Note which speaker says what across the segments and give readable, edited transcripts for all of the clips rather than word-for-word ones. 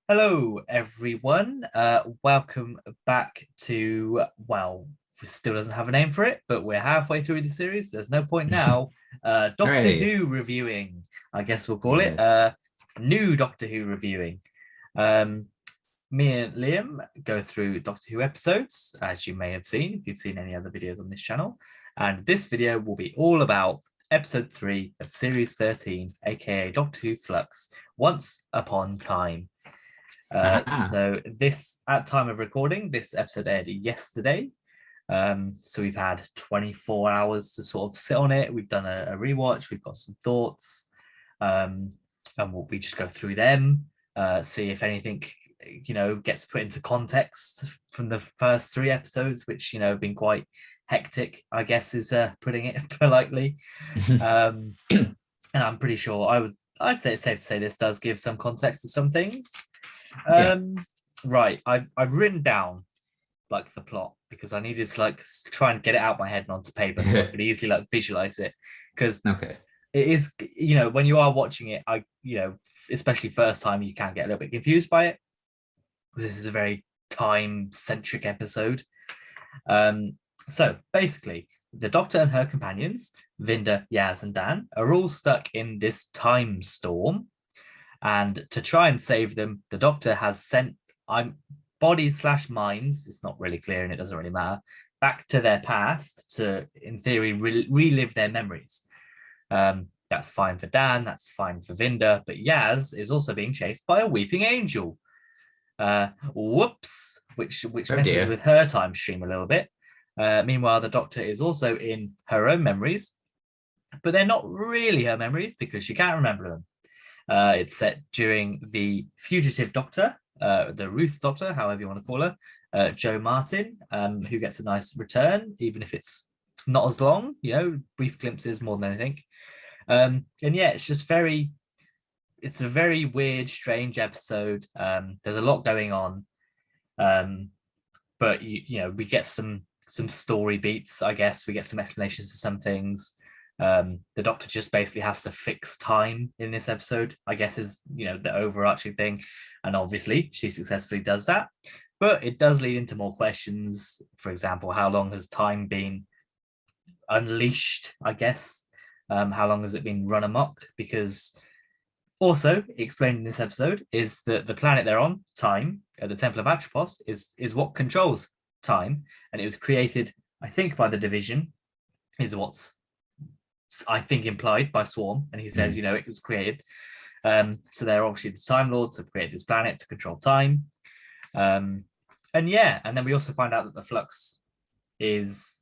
Speaker 1: Hello, everyone. Welcome back to, well, we still doesn't have a name for it, but we're halfway through the series. There's no point now. Doctor
Speaker 2: Hooray.
Speaker 1: Who reviewing, I guess we'll call it.
Speaker 2: Yes.
Speaker 1: New Doctor Who reviewing. Um, Me and Liam go through Doctor Who episodes, as you may have seen if you've seen any other videos on this channel. And this video will be all about episode 3 of series 13, aka Doctor Who Flux, Once Upon Time.
Speaker 2: Ah,
Speaker 1: So this, at time of recording, this episode aired yesterday. So we've had 24 hours to sort of sit on it. We've done a rewatch. We've got some thoughts, and we just go through them, see if anything, gets put into context from the first 3 episodes, which have been quite hectic, I guess, is putting it politely. Um, and I'm pretty sure I'd say it's safe to say this does give some context to some things.
Speaker 2: yeah.
Speaker 1: Right, I've written down like the plot because I needed to like try and get it out my head and onto paper so I could easily like visualize it, because
Speaker 2: Okay.
Speaker 1: it is, when you are watching it, especially first time, you can get a little bit confused by it. This is a very time centric episode. So basically, the Doctor and her companions, Vinda, Yaz, and Dan, are all stuck in this time storm. And to try and save them, the Doctor has sent bodies / minds, it's not really clear and it doesn't really matter, back to their past to, in theory, relive their memories. That's fine for Dan, that's fine for Vinda, but Yaz is also being chased by a weeping angel. Whoops, which
Speaker 2: Oh
Speaker 1: messes
Speaker 2: dear.
Speaker 1: with her time stream a little bit. Meanwhile, the Doctor is also in her own memories, but they're not really her memories because she can't remember them. It's set during the fugitive Doctor, the Ruth Doctor, however you want to call her, Jo Martin, who gets a nice return, even if it's not as long, brief glimpses more than anything. And yeah, it's a very weird, strange episode. There's a lot going on, but we get some story beats, I guess. We get some explanations for some things. The Doctor just basically has to fix time in this episode, I guess, is the overarching thing, and obviously she successfully does that. But it does lead into more questions. For example, how long has time been unleashed, I guess? How long has it been run amok? Because also explained in this episode is that the planet they're on, time, at the Temple of Atropos, is what controls time, and it was created, I think, by the Division, is what's, I think, implied by Swarm, and he says,
Speaker 2: Mm.
Speaker 1: it was created. So they're obviously the Time Lords have created this planet to control time. And yeah, and then we also find out that the flux is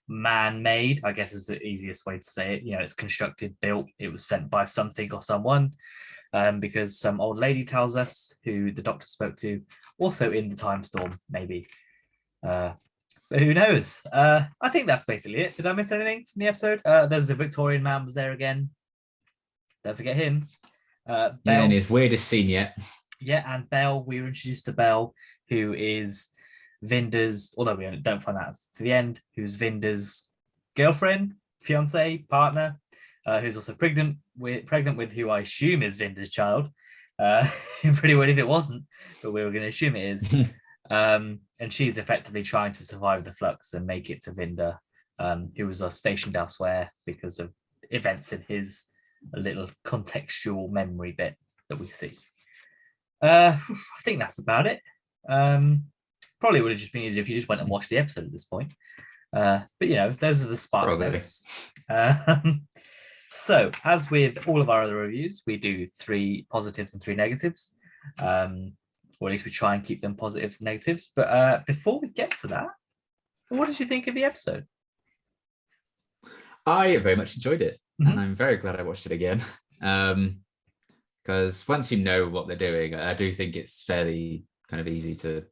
Speaker 1: man-made, I guess is the easiest way to say it. It's constructed, built, it was sent by something or someone, because some old lady tells us, who the Doctor spoke to, also in the time storm, maybe. But who knows? I think that's basically it. Did I miss anything from the episode? There's the Victorian man was there again. Don't forget him.
Speaker 2: Yeah, and
Speaker 1: Belle.
Speaker 2: his weirdest scene yet.
Speaker 1: Yeah, and Belle, we were introduced to Belle, who is Vinda's, although we don't find that to the end, who's Vinda's girlfriend, fiance, partner, who's also pregnant with who I assume is Vinda's child. Pretty weird if it wasn't, but we were going to assume it is. And she's effectively trying to survive the flux and make it to Vinda, who was stationed elsewhere because of events in his little contextual memory bit that we see. I think that's about it. Probably would have just been easier if you just went and watched the episode at this point. But those are the spark
Speaker 2: Probably.
Speaker 1: notes. So, as with all of our other reviews, we do 3 positives and 3 negatives. Or at least we try and keep them positives and negatives. But before we get to that, what did you think of the episode?
Speaker 2: I very much enjoyed it,
Speaker 1: Mhm.
Speaker 2: and I'm very glad I watched it again. Because once you know what they're doing, I do think it's fairly kind of easy to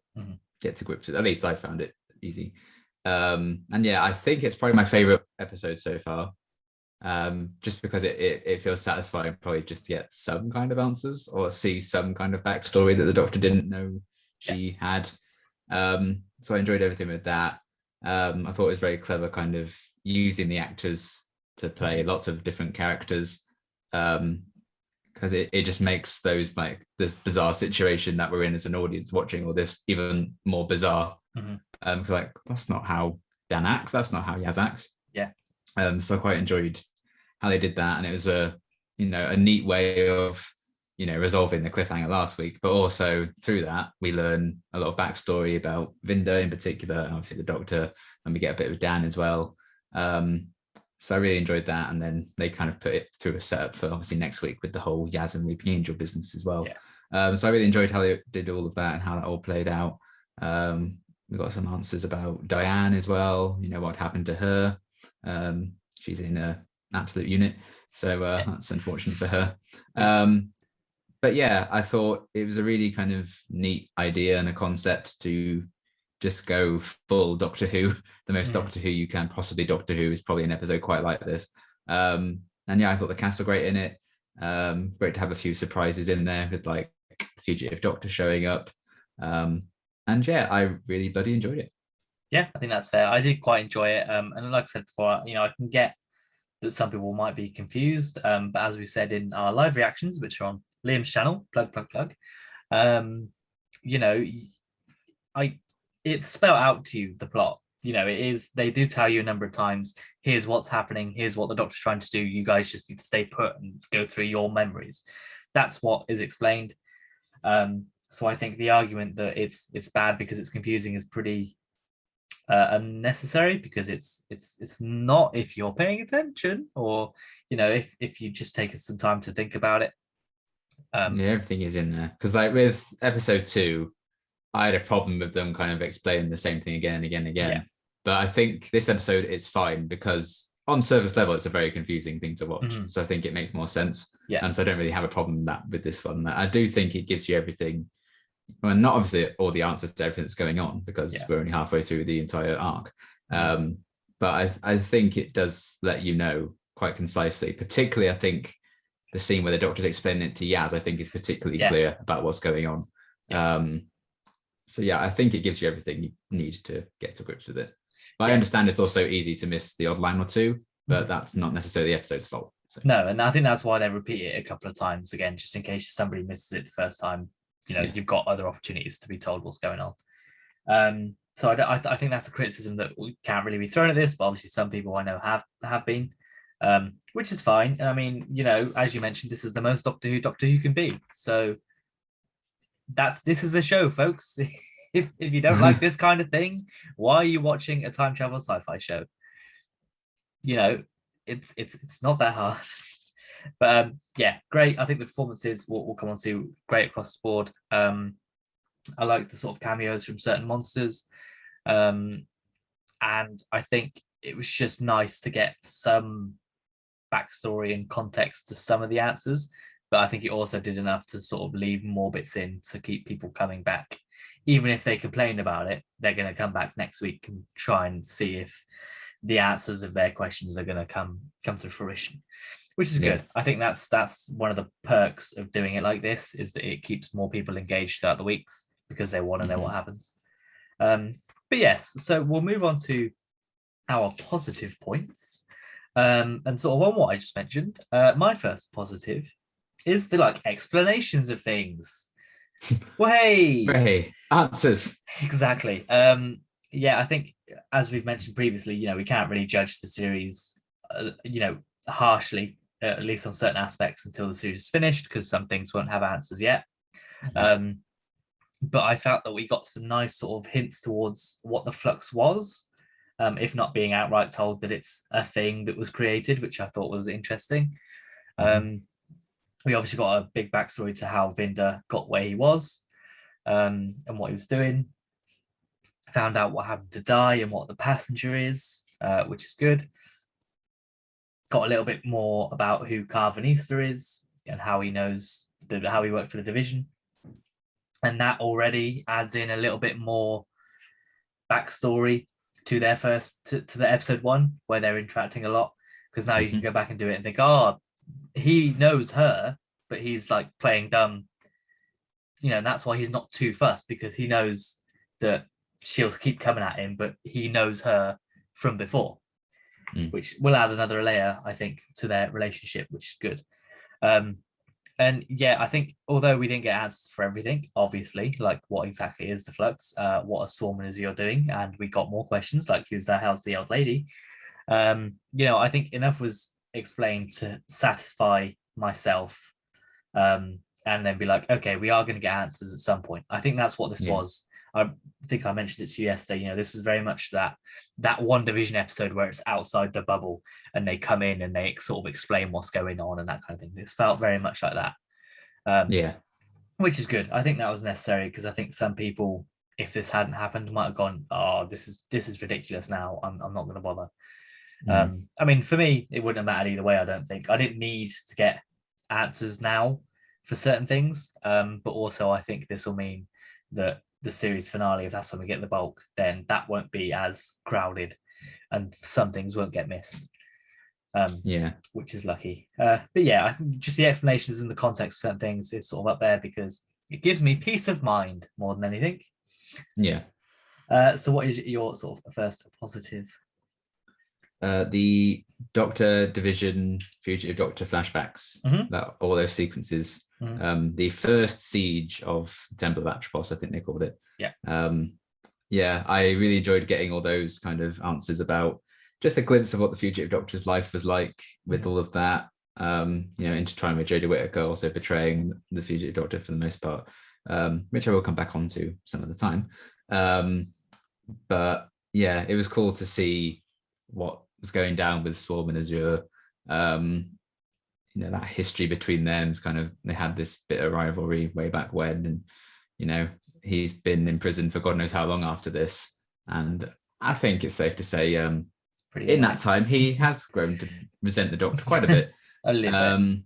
Speaker 2: get to grips with. At least I found it easy. And yeah, I think it's probably my favorite episode so far. Just because it feels satisfying probably just to get some kind of answers or see some kind of backstory that the Doctor didn't know she had. So I enjoyed everything with that. I thought it was very clever kind of using the actors to play lots of different characters. because it just makes those like this bizarre situation that we're in as an audience watching all this even more bizarre. Because like that's not how Dan acts, that's not how Yaz acts.
Speaker 1: Yeah.
Speaker 2: So I quite enjoyed how they did that, and it was a neat way of resolving the cliffhanger last week, but also through that we learn a lot of backstory about Vinda in particular, and obviously the Doctor, and we get a bit of Dan as well. So I really enjoyed that, and then they kind of put it through a setup for obviously next week with the whole Yaz and Weeping Angel business as well. So I really enjoyed how they did all of that and how that all played out. We got some answers about Diane as well, what happened to her. She's in an absolute unit, so that's unfortunate for her. But yeah, I thought it was a really kind of neat idea and a concept to just go full Doctor Who, the most Doctor Who you can possibly Doctor Who is probably an episode quite like this. And yeah, I thought the cast were great in it. Great to have a few surprises in there with like the Fugitive Doctor showing up. And yeah, I really bloody enjoyed it.
Speaker 1: Yeah, I think that's fair. I did quite enjoy it. And like I said before, I can get that some people might be confused. But as we said in our live reactions, which are on Liam's channel, plug. It's spelled out to you, the plot. It is, they do tell you a number of times, here's what's happening, here's what the Doctor's trying to do. You guys just need to stay put and go through your memories. That's what is explained. So I think the argument that it's bad because it's confusing is pretty unnecessary, because it's not, if you're paying attention, or if you just take some time to think about it.
Speaker 2: Everything is in there, because like with episode 2, I had a problem with them kind of explaining the same thing again and again and again. Yeah. But I think this episode it's fine, because on surface level it's a very confusing thing to watch. So I think it makes more sense.
Speaker 1: Yeah.
Speaker 2: And so I don't really have a problem with this one. I do think it gives you everything. Well, not obviously all the answers to everything that's going on, because we're only halfway through the entire arc. But I think it does let you know quite concisely. Particularly, I think the scene where the Doctor's explaining it to Yaz, I think is particularly clear about what's going on. So yeah, I think it gives you everything you need to get to grips with it. But I understand it's also easy to miss the odd line or two, but that's not necessarily the episode's fault. So.
Speaker 1: No, and I think that's why they repeat it a couple of times again, just in case somebody misses it the first time. You've got other opportunities to be told what's going on. So I think that's a criticism that we can't really be thrown at this, but obviously some people I know have been, which is fine. I mean, as you mentioned, this is the most Doctor Who can be. So this is a show, folks. If you don't like this kind of thing, why are you watching a time travel sci-fi show? It's not that hard. But yeah, great. I think the performances we'll come on to great across the board. I like the sort of cameos from certain monsters, and I think it was just nice to get some backstory and context to some of the answers. But I think it also did enough to sort of leave more bits in to keep people coming back. Even if they complain about it, they're going to come back next week and try and see if the answers of their questions are going to come to fruition, which is good. I think that's one of the perks of doing it like this, is that it keeps more people engaged throughout the weeks because they want to know what happens. But yes, so we'll move on to our positive points, and sort of on what I just mentioned. My first positive is the explanations of things.
Speaker 2: Hey, answers.
Speaker 1: Exactly. I think as we've mentioned previously, we can't really judge the series, harshly, at least on certain aspects, until the series is finished, because some things won't have answers yet. But I felt that we got some nice sort of hints towards what the flux was, if not being outright told that it's a thing that was created, which I thought was interesting. We obviously got a big backstory to how Vinda got where he was, and what he was doing. Found out what happened to Di and what the passenger is, which is good. Got a little bit more about who Carvanista is and how he knows how he worked for the division. And that already adds in a little bit more backstory to their to the episode 1, where they're interacting a lot. Because now you can go back and do it and think, he knows her, but he's playing dumb. And that's why he's not too fussed, because he knows that she'll keep coming at him, but he knows her from before, which will add another layer, I think, to their relationship, which is good. And yeah, I think although we didn't get answers for everything, obviously, like what exactly is the flux, what are Swarm and Azure doing, and we got more questions like who's the hell's the old lady. I think enough was explained to satisfy myself, and then be like, okay, we are going to get answers at some point. I think that's what this was. I think I mentioned it to you yesterday. This was very much that WandaVision episode where it's outside the bubble and they come in and they sort of explain what's going on and that kind of thing. This felt very much like that. Which is good. I think that was necessary because I think some people, if this hadn't happened, might have gone, "Oh, this is ridiculous. Now I'm not going to bother." I mean, for me, it wouldn't have mattered either way. I don't think I didn't need to get answers now for certain things, but also I think this will mean that the series finale, if that's when we get the bulk, then that won't be as crowded, and some things won't get missed. Which is lucky. But yeah, I think just the explanations in the context of certain things is sort of up there because it gives me peace of mind more than anything. So what is your sort of first positive?
Speaker 2: The Doctor Division, Fugitive Doctor flashbacks, all those sequences. The first siege of the Temple of Atropos, I think they called it. I really enjoyed getting all those kind of answers about just a glimpse of what the Fugitive Doctor's life was like with all of that. Intertwined with Jodie Whittaker also portraying the Fugitive Doctor for the most part, which I will come back onto some of the time. But yeah, it was cool to see what was going down with Swarm and Azure. That history between them is kind of, they had this bit of rivalry way back when, and he's been in prison for God knows how long after this, and I think it's safe to say in that time he has grown to resent the Doctor quite a bit.
Speaker 1: A little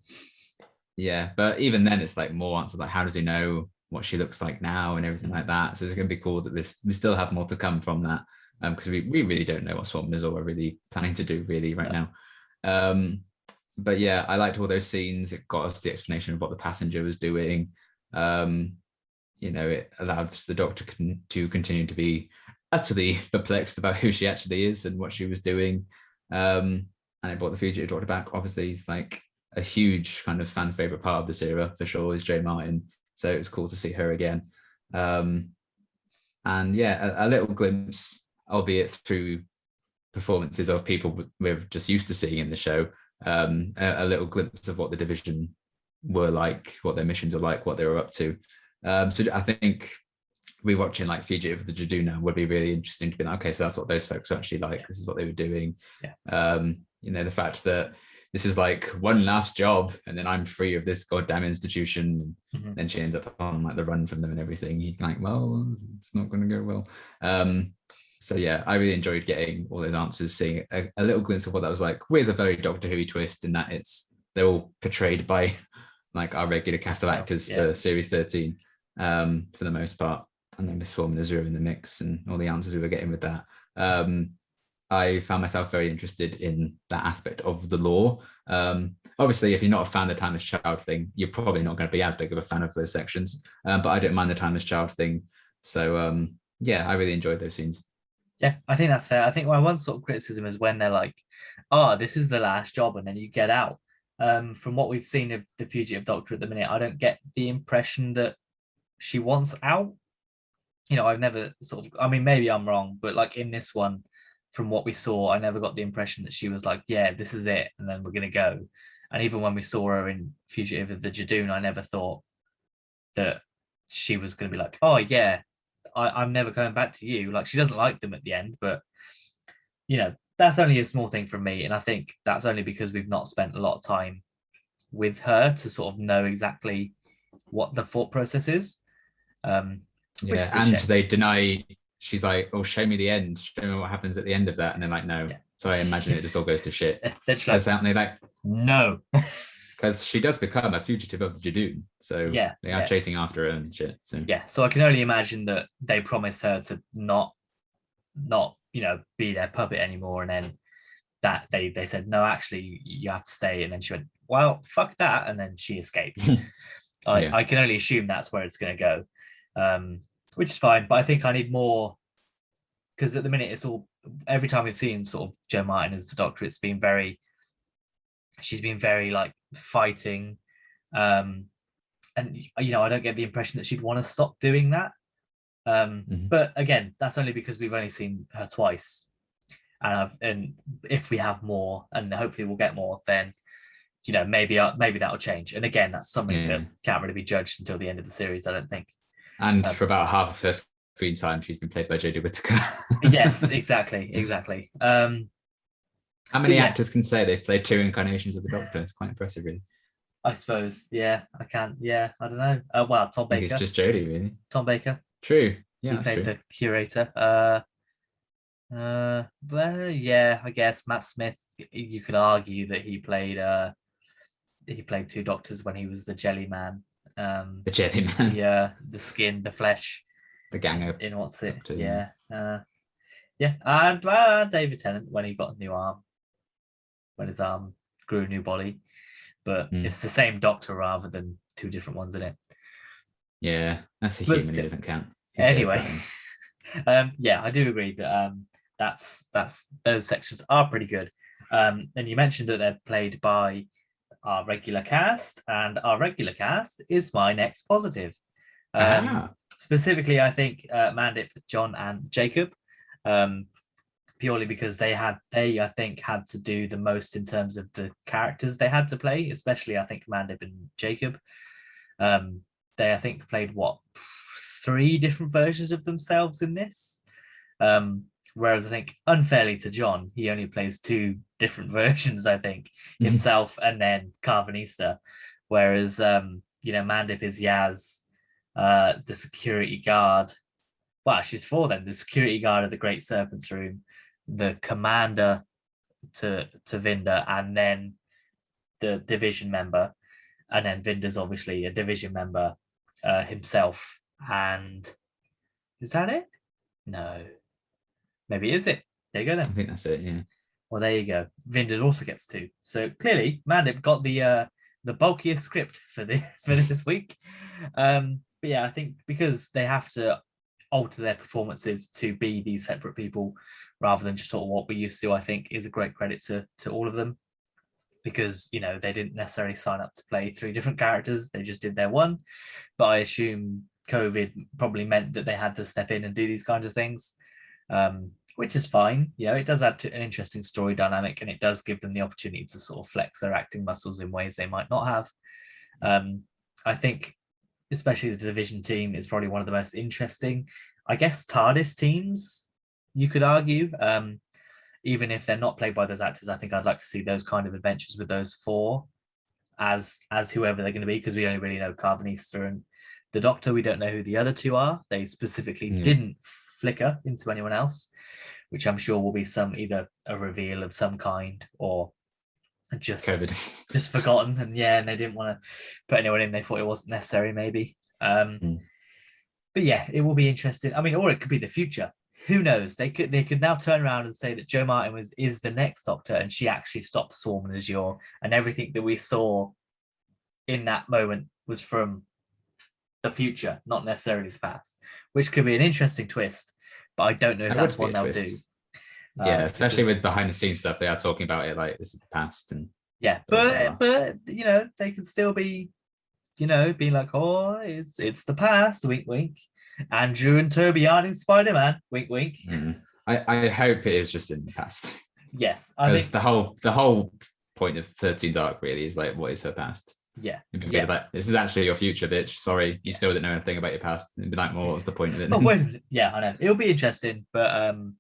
Speaker 2: bit. But even then it's like more answers like how does he know what she looks like now and everything like that. So it's going to be cool that we still have more to come from that, because we really don't know what Swarm and Azure are really planning to do really right now. But yeah, I liked all those scenes. It got us the explanation of what the passenger was doing. It allowed the Doctor to continue to be utterly perplexed about who she actually is and what she was doing. And it brought the Fugitive Doctor back. Obviously, he's like a huge kind of fan favorite part of this era for sure, is Jo Martin. So it was cool to see her again. And yeah, a little glimpse, albeit through performances of people we're just used to seeing in the show, a little glimpse of what the Division were like, what their missions are like, what they were up to. So I think rewatching like Fugitive of the Jaduna would be really interesting to be like, okay, so that's what those folks were actually like. This is what they were doing. The fact that this was like one last job and then I'm free of this goddamn institution. And then she ends up on like the run from them and everything. You're like, well, it's not going to go well. So yeah, I really enjoyed getting all those answers, seeing a little glimpse of what that was like, with a very Doctor Who twist in that they're all portrayed by like our regular cast of actors for series 13 for the most part, and then with Swarm and Azure in the mix and all the answers we were getting with that. I found myself very interested in that aspect of the lore. Obviously, if you're not a fan of the Timeless Child thing, you're probably not going to be as big of a fan of those sections, but I don't mind the Timeless Child thing. So yeah, I really enjoyed those scenes.
Speaker 1: Yeah, I think that's fair. I think my one sort of criticism is when they're like, "Oh, this is the last job," and then you get out. From what we've seen of the Fugitive Doctor at the minute, I don't get the impression that she wants out. I've never I mean, maybe I'm wrong, but like in this one, from what we saw, I never got the impression that she was like, "Yeah, this is it," and then we're gonna go. And even when we saw her in Fugitive of the Jadoon, I never thought that she was gonna be like, "Oh yeah, I'm never coming back to you." Like, she doesn't like them at the end, but that's only a small thing from me, and I think that's only because we've not spent a lot of time with her to sort of know exactly what the thought process is.
Speaker 2: And they deny. She's like, "Oh, show me the end. Show me what happens at the end of that," and they're like, "No." So I imagine it just all goes to shit.
Speaker 1: They're like, no.
Speaker 2: Because she does become a fugitive of the Jadoon, so they are chasing after her and shit.
Speaker 1: So I can only imagine that they promised her to not be their puppet anymore, and then that they said, "No, actually you have to stay," and then she went, "Well, fuck that," and then she escaped. I can only assume that's where it's going to go, which is fine, but I think I need more, because at the minute it's all, every time we've seen sort of Jo Martin as the Doctor, she's been very like fighting And I don't get the impression that she'd want to stop doing that. But again, that's only because we've only seen her twice, and if we have more, and hopefully we'll get more, then maybe that'll change. And again, that's something that can't really be judged until the end of the series, I don't think.
Speaker 2: And for about half of her screen time, she's been played by Jodie Whittaker.
Speaker 1: Yes, exactly.
Speaker 2: How many actors can say they've played 2 incarnations of the Doctor? It's quite impressive, really.
Speaker 1: I suppose. Yeah, I can. Yeah, I don't know. Well, Tom Baker.
Speaker 2: It's just Jodie, really.
Speaker 1: Tom Baker.
Speaker 2: True. Yeah,
Speaker 1: he played the curator. But yeah, I guess Matt Smith. You could argue that he played 2 Doctors when he was the Jelly Man.
Speaker 2: The Jelly Man.
Speaker 1: Yeah, the skin, the flesh.
Speaker 2: The gang
Speaker 1: in what's it?
Speaker 2: Doctor,
Speaker 1: yeah. And David Tennant when he got a new arm, when his arm grew a new body, but it's the same Doctor rather than 2 different ones in it.
Speaker 2: Yeah, that's a human who doesn't count.
Speaker 1: Anyway, yeah, I do agree that that's those sections are pretty good. And you mentioned that they're played by our regular cast, and our regular cast is my next positive. Specifically, I think Mandip, John, and Jacob, purely because they I think had to do the most in terms of the characters they had to play, especially I think Mandip and Jacob. They I think played 3 different versions of themselves in this. Whereas I think unfairly to John, he only plays 2 different versions, I think, himself and then Carvanista. Whereas Mandip is Yaz, the security guard. Well, she's 4 then. The security guard of the Great Serpent's room, the commander to Vinda, and then the division member. And then Vinda's obviously a division member himself. And is that it? No. Maybe is it? There you go then.
Speaker 2: I think that's it, yeah.
Speaker 1: Well, there you go. Vinda also gets 2. So clearly, Mandip got the bulkiest script for this week. But yeah, I think because they have to alter their performances to be these separate people rather than just sort of what we used to, I think is a great credit to all of them. Because they didn't necessarily sign up to play 3 different characters, they just did their one. But I assume COVID probably meant that they had to step in and do these kinds of things, which is fine. It does add to an interesting story dynamic, and it does give them the opportunity to sort of flex their acting muscles in ways they might not have. I think especially the division team is probably one of the most interesting, I guess, TARDIS teams, you could argue. Even if they're not played by those actors, I think I'd like to see those kind of adventures with those 4 as whoever they're going to be, because we only really know Carvanista and the Doctor. We don't know who the other 2 are. They specifically didn't flicker into anyone else, which I'm sure will be either a reveal of some kind or just forgotten. And they didn't want to put anyone in they thought it wasn't necessary, maybe. But yeah, it will be interesting. I mean, or it could be the future. Who knows? They could now turn around and say that Jo Martin is the next Doctor, and she actually stopped swarming Azure, and everything that we saw in that moment was from the future, not necessarily the past, which could be an interesting twist. But I don't know if that's what they'll do.
Speaker 2: Yeah, especially with behind the scenes stuff, they are talking about it like this is the past, and
Speaker 1: yeah, but they can still be, being like, oh, it's the past, wink, wink. Andrew and Toby aren't in Spider-Man, wink, wink.
Speaker 2: I hope it is just in the past.
Speaker 1: Yes,
Speaker 2: because the whole point of 13's arc really is like, what is her past?
Speaker 1: Yeah,
Speaker 2: like, this is actually your future, bitch. Sorry, you still didn't know anything about your past. It'd be like, well, what's the point of it?
Speaker 1: But wait, yeah, I know it'll be interesting, but I'm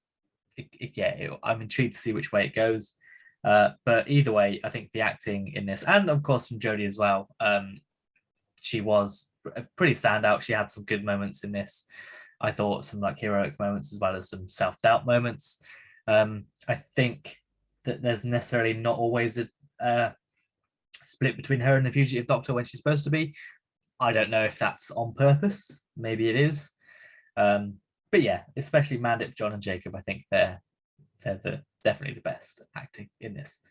Speaker 1: intrigued to see which way it goes. But either way, I think the acting in this, and of course from Jodie as well, she was a pretty standout. She had some good moments in this. I thought some like heroic moments as well as some self-doubt moments. I think that there's necessarily not always a split between her and the fugitive Doctor when she's supposed to be. I don't know if that's on purpose. Maybe it is. But yeah, especially Mandip, John, and Jacob, I think they're definitely the best acting in this.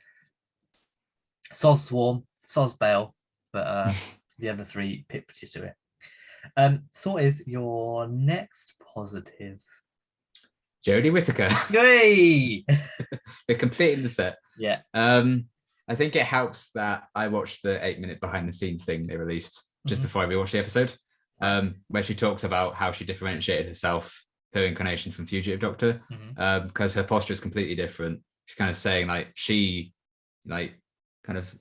Speaker 1: Soz Swarm, Soz Bale, but the other 3 pipped you to it. So what is your next positive?
Speaker 2: Jodie Whittaker.
Speaker 1: Yay!
Speaker 2: We're completing the set.
Speaker 1: Yeah.
Speaker 2: I think it helps that I watched the 8-minute behind the scenes thing they released just before I rewatched the episode, where she talks about how she differentiated herself, her incarnation from Fugitive Doctor, because her posture is completely different. She's kind of saying like she like kind of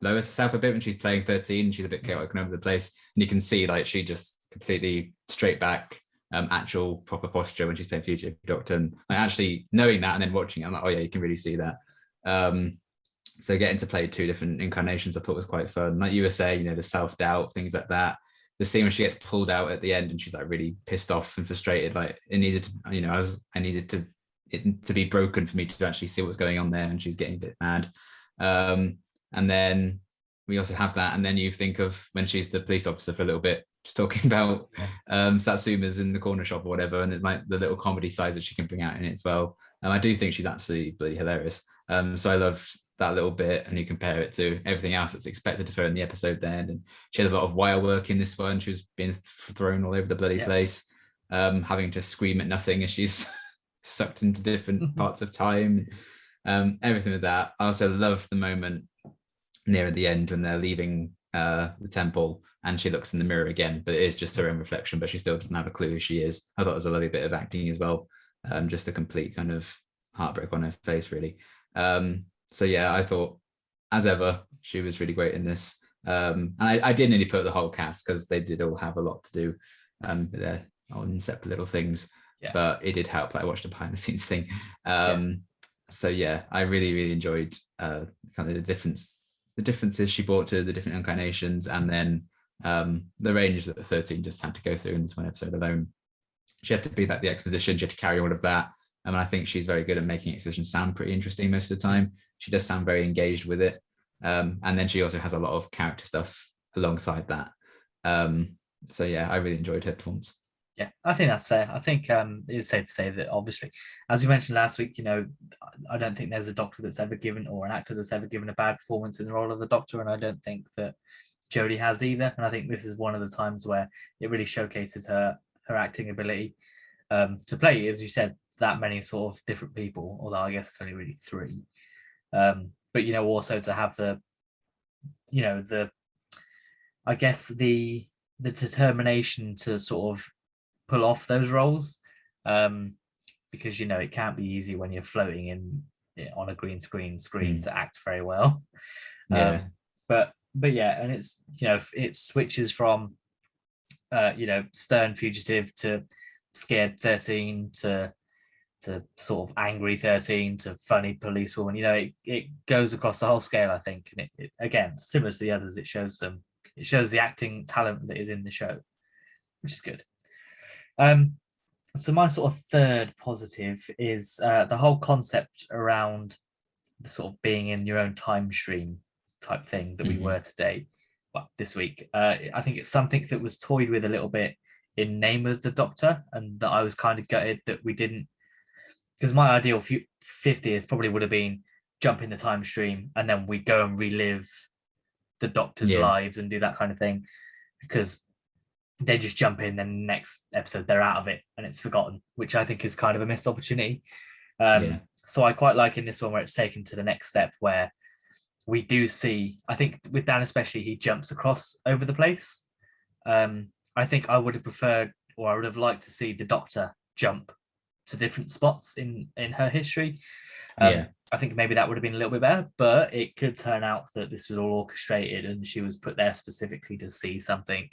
Speaker 2: lowers herself a bit when she's playing 13. She's a bit chaotic and over the place, and you can see like she just completely straight back, actual proper posture when she's playing Fugitive Doctor. And like, actually knowing that and then watching it, I'm like, oh yeah, you can really see that. So getting to play 2 different incarnations, I thought was quite fun. Like you were saying, you know, the self-doubt, things like that. The scene when she gets pulled out at the end and she's like really pissed off and frustrated. Like it needed to, you know, I needed it to be broken for me to actually see what's going on there, and she's getting a bit mad. And then we also have that, and then you think of when she's the police officer for a little bit, just talking about Satsuma's in the corner shop or whatever, and it's like the little comedy side that she can bring out in it as well. I do think she's absolutely hilarious. So I love that little bit, and you compare it to everything else that's expected of her in the episode then. And she had a lot of wire work in this one. She was being thrown all over the bloody place, having to scream at nothing as she's sucked into different parts of time. Everything with that. I also love the moment near the end when they're leaving the temple and she looks in the mirror again, but it is just her own reflection, but she still doesn't have a clue who she is. I thought it was a lovely bit of acting as well. Just a complete kind of heartbreak on her face, really. So yeah, I thought, as ever, she was really great in this. And I did nearly put the whole cast because they did all have a lot to do their own separate little things. Yeah. But it did help that I watched the behind the scenes thing. So yeah, I really, really enjoyed kind of the differences she brought to the different incarnations, and then the range that the 13 just had to go through in this one episode alone. She had to be like the exposition, she had to carry all of that. And I think she's very good at making exposition sound pretty interesting most of the time. She does sound very engaged with it. And then she also has a lot of character stuff alongside that. So yeah, I really enjoyed her performance.
Speaker 1: Yeah, I think that's fair. I think it's safe to say that obviously, as we mentioned last week, you know, I don't think there's a doctor that's ever given, or an actor that's ever given a bad performance in the role of the Doctor, and I don't think that Jodie has either. And I think this is one of the times where it really showcases her acting ability to play, as you said, that many sort of different people, although I guess it's only really 3. But you know, also to have the determination to sort of pull off those roles, because you know it can't be easy when you're floating in on a green screen to act very well. But yeah, and it's, you know, it switches from stern fugitive to scared 13 to sort of angry 13 to funny policewoman. You know, it goes across the whole scale, I think, and it again, similar to the others, it shows the acting talent that is in the show, which is good. So my sort of third positive is the whole concept around the sort of being in your own time stream type thing that we were today, this week. I think it's something that was toyed with a little bit in Name of the Doctor, and that I was kind of gutted that we didn't, because my ideal 50th probably would have been jump in the time stream and then we go and relive the Doctor's lives and do that kind of thing, because they just jump in, then next episode they're out of it and it's forgotten, which I think is kind of a missed opportunity. So I quite like in this one where it's taken to the next step, where we do see, I think with Dan especially, he jumps across over the place. I think I would have preferred, or I would have liked to see the Doctor jump to different spots in her history. I think maybe that would have been a little bit better, but it could turn out that this was all orchestrated and she was put there specifically to see something,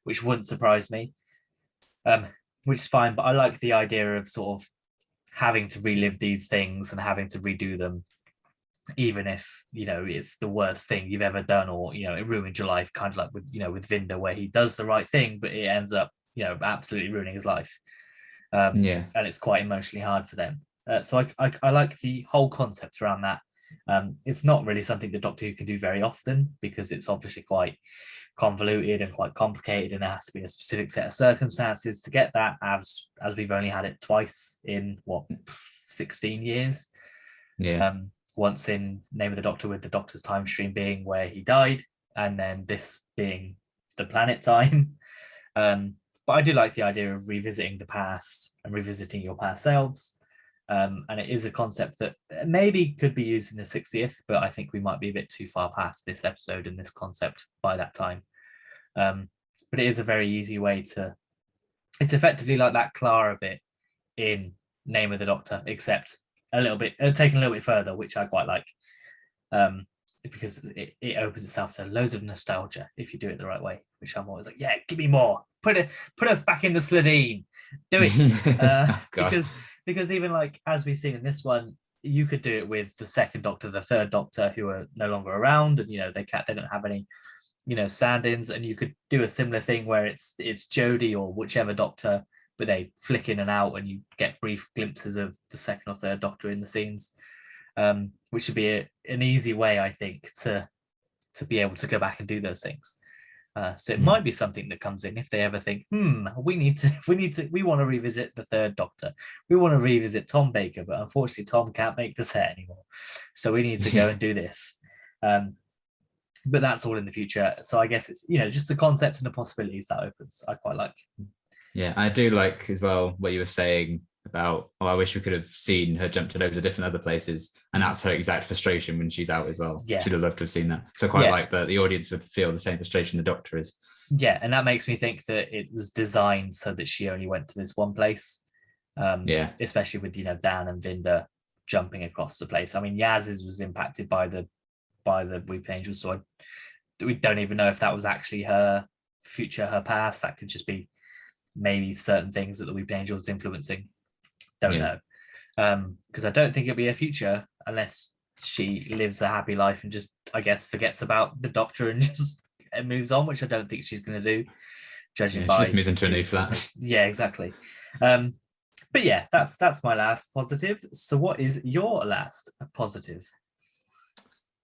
Speaker 1: which wouldn't surprise me, which is fine. But I like the idea of sort of having to relive these things and having to redo them, even if, you know, it's the worst thing you've ever done, or, you know, it ruined your life, kind of like with, you know, with Vinda, where he does the right thing, but it ends up, you know, absolutely ruining his life. And it's quite emotionally hard for them. So I like the whole concept around that. It's not really something the Doctor Who can do very often, because it's obviously quite convoluted and quite complicated, and there has to be a specific set of circumstances to get that, as we've only had it twice in 16 years. Once in Name of the Doctor, with the Doctor's time stream being where he died, and then this being the planet time. But I do like the idea of revisiting the past and revisiting your past selves. And it is a concept that maybe could be used in the 60th, but I think we might be a bit too far past this episode and this concept by that time. But it is a very easy way to, it's effectively like that Clara bit in Name of the Doctor, except a little bit, taken a little bit further, which I quite like, because it opens itself to loads of nostalgia if you do it the right way, which I'm always like, yeah, give me more, put us back in the Slitheen, do it. Because even like, as we've seen in this one, you could do it with the second Doctor, the third Doctor, who are no longer around, and they don't have any stand-ins, and you could do a similar thing where it's Jodie or whichever Doctor, but they flick in and out and you get brief glimpses of the second or third Doctor in the scenes, which would be an easy way, I think, to be able to go back and do those things. So it might be something that comes in if they ever think, we want to revisit the third Doctor. We want to revisit Tom Baker, but unfortunately Tom can't make the set anymore. So we need to go and do this. But that's all in the future. So I guess it's, just the concept and the possibilities that opens. I quite like.
Speaker 2: Yeah, I do like as well what you were saying about, I wish we could have seen her jump to loads of different other places, and that's her exact frustration when she's out as well.
Speaker 1: Yeah,
Speaker 2: she'd have loved to have seen that. So I quite like that the audience would feel the same frustration the Doctor is.
Speaker 1: Yeah, and that makes me think that it was designed so that she only went to this one place. Especially with Dan and Vinda jumping across the place. I mean, Yaz's was impacted by the Weeping Angel, so we don't even know if that was actually her future, her past. That could just be maybe certain things that the Weeping Angel was influencing. Don't know, because I don't think it'll be a future unless she lives a happy life and just, I guess, forgets about the Doctor and just moves on, which I don't think she's going to do. Judging by,
Speaker 2: she just moves into a new flat.
Speaker 1: Yeah, exactly. But yeah, that's my last positive. So what is your last positive?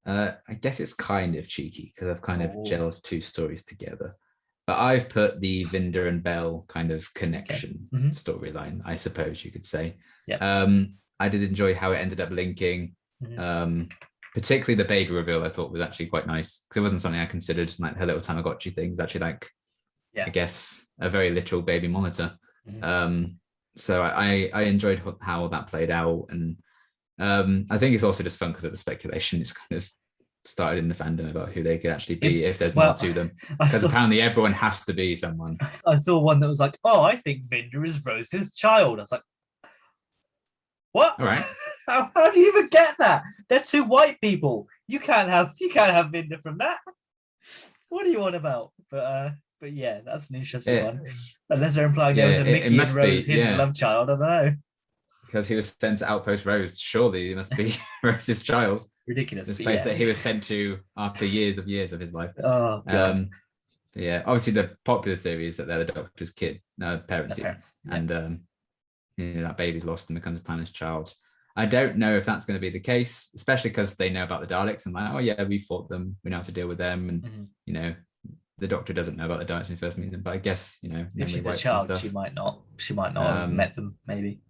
Speaker 2: I guess it's kind of cheeky because I've kind of gelled two stories together. But I've put the Vinda and Bell kind of connection storyline, I suppose you could say.
Speaker 1: Yeah.
Speaker 2: I did enjoy how it ended up linking. Particularly the baby reveal I thought was actually quite nice, because it wasn't something I considered. Like her little Tamagotchi thing was actually like, I guess, a very literal baby monitor. So I enjoyed how that played out. And I think it's also just fun because of the speculation. It's kind of started in the fandom about who they could actually be if there's more to them, because apparently everyone has to be someone.
Speaker 1: I saw one that was like, I think Vinda is Rose's child. I was like, what?
Speaker 2: All right.
Speaker 1: How do you even get that? They're two white people. You can't have Vinda from that. What are you on about? But yeah, that's an interesting one. Unless they're implying there was a Mickey and Rose hidden love child. I don't know.
Speaker 2: Because he was sent to Outpost Rose, surely he must be Rose's child.
Speaker 1: Ridiculous.
Speaker 2: This place that he was sent to after years of his life.
Speaker 1: Oh, God.
Speaker 2: Obviously the popular theory is that they're the Doctor's parents. And that baby's lost and becomes a Planet's child. I don't know if that's going to be the case, especially because they know about the Daleks and like, we fought them, we know how to deal with them, and the Doctor doesn't know about the Daleks when he first meets them. But I guess
Speaker 1: if she's a child, she might not have met them, maybe.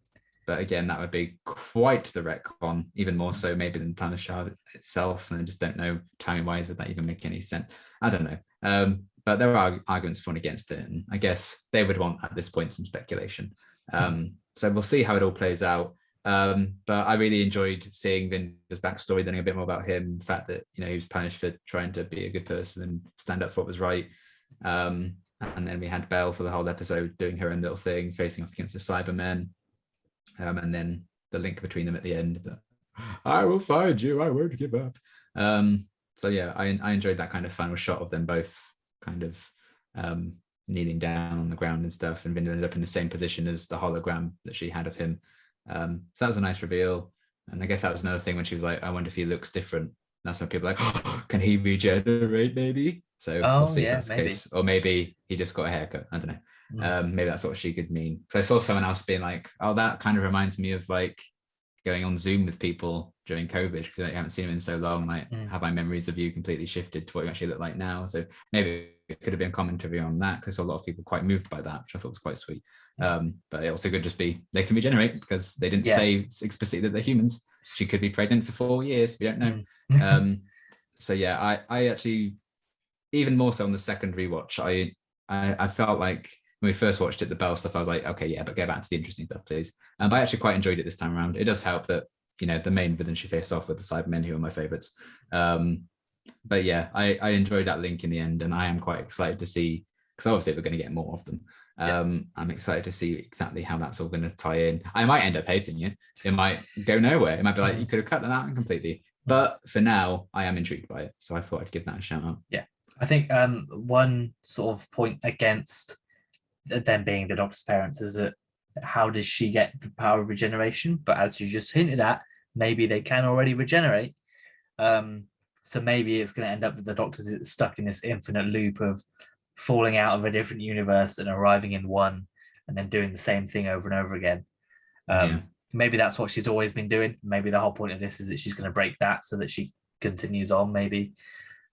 Speaker 2: But again, that would be quite the retcon, even more so maybe than Planet's child itself. And I just don't know, timing-wise, would that even make any sense? I don't know. But there are arguments for and against it, and I guess they would want at this point some speculation. So we'll see how it all plays out. But I really enjoyed seeing Vinda's backstory, learning a bit more about him, the fact that he was punished for trying to be a good person and stand up for what was right. And then we had Belle for the whole episode doing her own little thing, facing off against the Cybermen. And then the link between them at the end, I will find you, I won't give up. So yeah, I enjoyed that kind of final shot of them both kind of kneeling down on the ground and stuff, and Vinda ended up in the same position as the hologram that she had of him. So that was a nice reveal. And I guess that was another thing when she was like, I wonder if he looks different. That's when people are like, can he regenerate maybe? So we'll see if that's the case. Or maybe he just got a haircut. I don't know. Maybe that's what she could mean. So I saw someone else being like, that kind of reminds me of like going on Zoom with people during COVID, because I haven't seen them in so long. Like, have my memories of you completely shifted to what you actually look like now? So maybe it could have been commentary on that, because I saw a lot of people quite moved by that, which I thought was quite sweet. But it also could just be they can regenerate, because they didn't say explicitly that they're humans. She could be pregnant for 4 years. We don't know. So yeah, I actually, even more so on the second rewatch, I felt like when we first watched it, the Bell stuff, I was like, okay, yeah, but go back to the interesting stuff, please. But I actually quite enjoyed it this time around. It does help that, the main villain she faced off with the Cybermen, who are my favorites. But yeah, I enjoyed that link in the end, and I am quite excited to see, because obviously we're going to get more of them. I'm excited to see exactly how that's all going to tie in. I might end up hating it. It might go nowhere. It might be like, you could have cut that out completely. But for now, I am intrigued by it. So I thought I'd give that a shout out.
Speaker 1: Yeah. I think one sort of point against them being the Doctor's parents is that how does she get the power of regeneration? But as you just hinted at, maybe they can already regenerate. So maybe it's going to end up that the Doctor's stuck in this infinite loop of falling out of a different universe and arriving in one, and then doing the same thing over and over again. Maybe that's what she's always been doing. Maybe the whole point of this is that she's going to break that so that she continues on, maybe.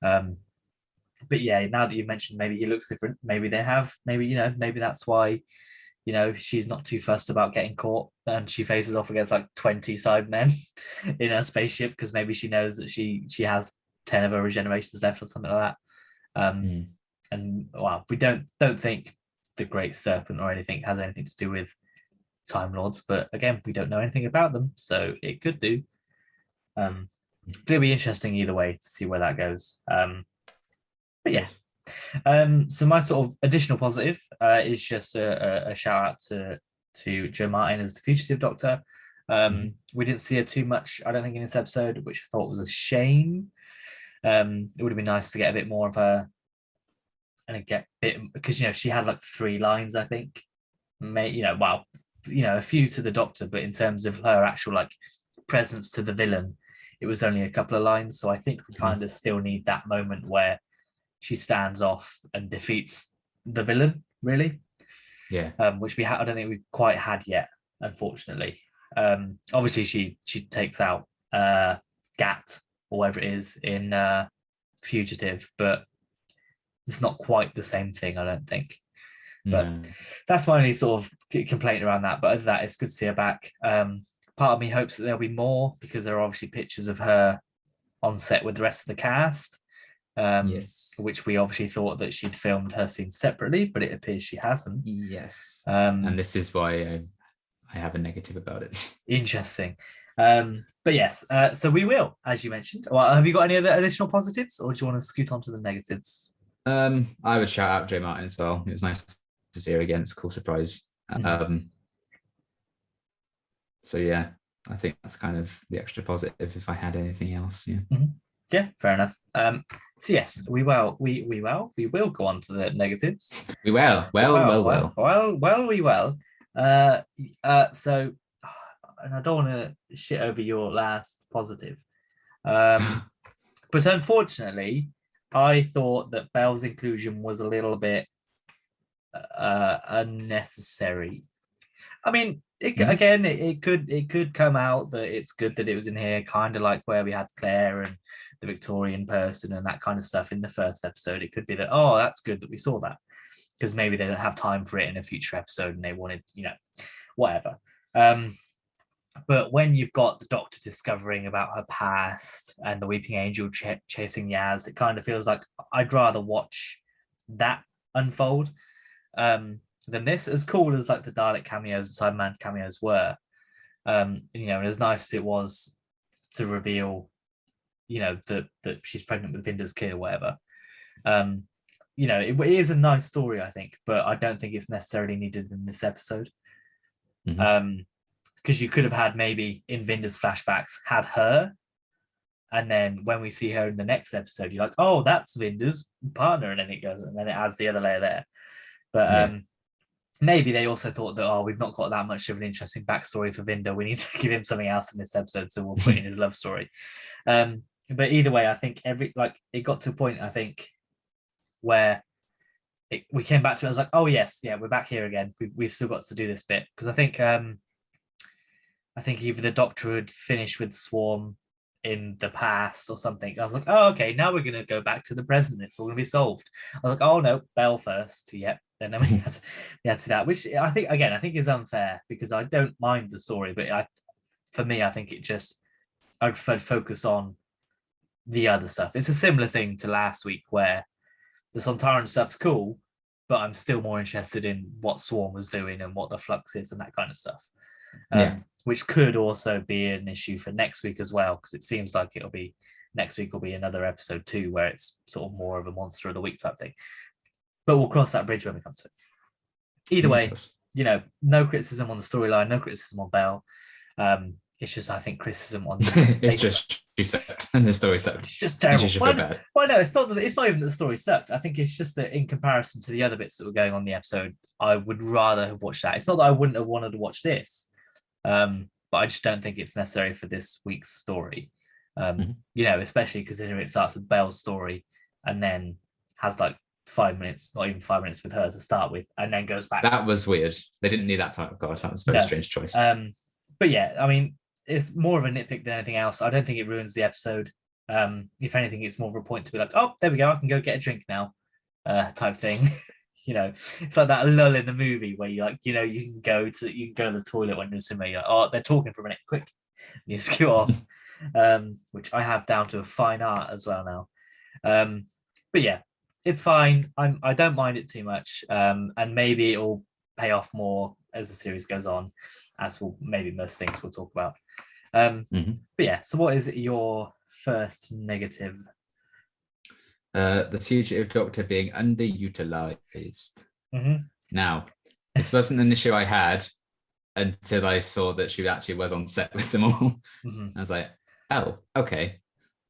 Speaker 1: But yeah, now that you've mentioned maybe he looks different, maybe they have, maybe that's why, she's not too fussed about getting caught, and she faces off against like 20 Cybermen in her spaceship, because maybe she knows that she has 10 of her regenerations left or something like that. And well, we don't think the Great Serpent or anything has anything to do with Time Lords, but again, we don't know anything about them, so it could do. It'll be interesting either way to see where that goes. But yeah, so my sort of additional positive is just a shout out to Jo Martin as the fugitive Doctor. We didn't see her too much, I don't think, in this episode, which I thought was a shame. It would have been nice to get a bit more of her, and get a bit, because she had like 3 lines, I think. A few to the Doctor, but in terms of her actual like presence to the villain, it was only a couple of lines. So I think we kind of still need that moment where she stands off and defeats the villain, really.
Speaker 2: Yeah.
Speaker 1: Which I don't think we've quite had yet, unfortunately. Obviously she takes out Gat or whatever it is in Fugitive, but it's not quite the same thing, I don't think. But that's my only sort of complaint around that. But other than that, it's good to see her back. Part of me hopes that there'll be more, because there are obviously pictures of her on set with the rest of the cast.
Speaker 2: Yes.
Speaker 1: Which we obviously thought that she'd filmed her scenes separately, but it appears she hasn't.
Speaker 2: Yes. And this is why I have a negative about it.
Speaker 1: Interesting. But yes, so we will, as you mentioned. Well, have you got any other additional positives, or do you want to scoot on to the negatives?
Speaker 2: I would shout out Jo Martin as well. It was nice to see her again. It's a cool surprise. So yeah, I think that's kind of the extra positive if I had anything else.
Speaker 1: Yeah, fair enough. So yes, we will go on to the negatives.
Speaker 2: We will. We will.
Speaker 1: So, and I don't want to shit over your last positive, but unfortunately, I thought that Bell's inclusion was a little bit unnecessary. I mean, it could come out that it's good that it was in here, kind of like where we had Claire and the Victorian person and that kind of stuff in the first episode. It could be that, oh, that's good that we saw that, because maybe they don't have time for it in a future episode and they wanted, whatever. But when you've got the Doctor discovering about her past and the Weeping Angel chasing Yaz, it kind of feels like I'd rather watch that unfold than this. As cool as like the Dalek cameos and Cyberman cameos were, and as nice as it was to reveal, that she's pregnant with Vinder's kid or whatever. It is a nice story, I think, but I don't think it's necessarily needed in this episode. Because you could have had, maybe in Vinder's flashbacks, had her, and then when we see her in the next episode, you're like, oh, that's Vinder's partner, and then it adds the other layer there. But maybe they also thought that, oh, we've not got that much of an interesting backstory for Vinder, we need to give him something else in this episode, so we'll put in his love story. But either way, I think it got to a point, I think, where we came back to it. I was like, oh yes, yeah, we're back here again. We've still got to do this bit, because I think either the Doctor would finish with Swarm in the past or something. I was like, oh, okay, now we're going to go back to the present. It's all going to be solved. I was like, oh no, Bell first. Yep. Then we had to that, which I think is unfair, because I don't mind the story, but for me, I think I prefer to focus on the other stuff. It's a similar thing to last week, where the Sontaran stuff's cool, but I'm still more interested in what Swarm was doing and what the Flux is and that kind of stuff.
Speaker 2: Yeah.
Speaker 1: Which could also be an issue for next week as well, because it seems like next week will be another episode 2 where it's sort of more of a monster of the week type thing. But we'll cross that bridge when we come to it. Either way, no criticism on the storyline, no criticism on Belle. It's just, I think, criticism on
Speaker 2: it's just she sucked and the story sucked.
Speaker 1: It's just terrible.
Speaker 2: Bad.
Speaker 1: Well, no, it's not even that the story sucked. I think it's just that in comparison to the other bits that were going on in the episode, I would rather have watched that. It's not that I wouldn't have wanted to watch this, but I just don't think it's necessary for this week's story. Especially considering it starts with Belle's story and then has like 5 minutes, not even 5 minutes with her to start with, and then goes back.
Speaker 2: That was weird. They didn't need that title card. That was a very strange choice.
Speaker 1: But yeah, I mean, it's more of a nitpick than anything else. I don't think it ruins the episode. If anything, it's more of a point to be like, oh, there we go, I can go get a drink now, type thing. It's like that lull in the movie where you you can go to the toilet when you're in the cinema. You're like, oh, they're talking for a minute, quick. And you just go off, which I have down to a fine art as well now. But yeah, it's fine. I don't mind it too much, and maybe it'll pay off more as the series goes on, as will maybe most things we'll talk about. But yeah, so what is your first negative?
Speaker 2: The fugitive Doctor being underutilized. Now, this wasn't an issue I had until I saw that she actually was on set with them all. I was like, oh, okay.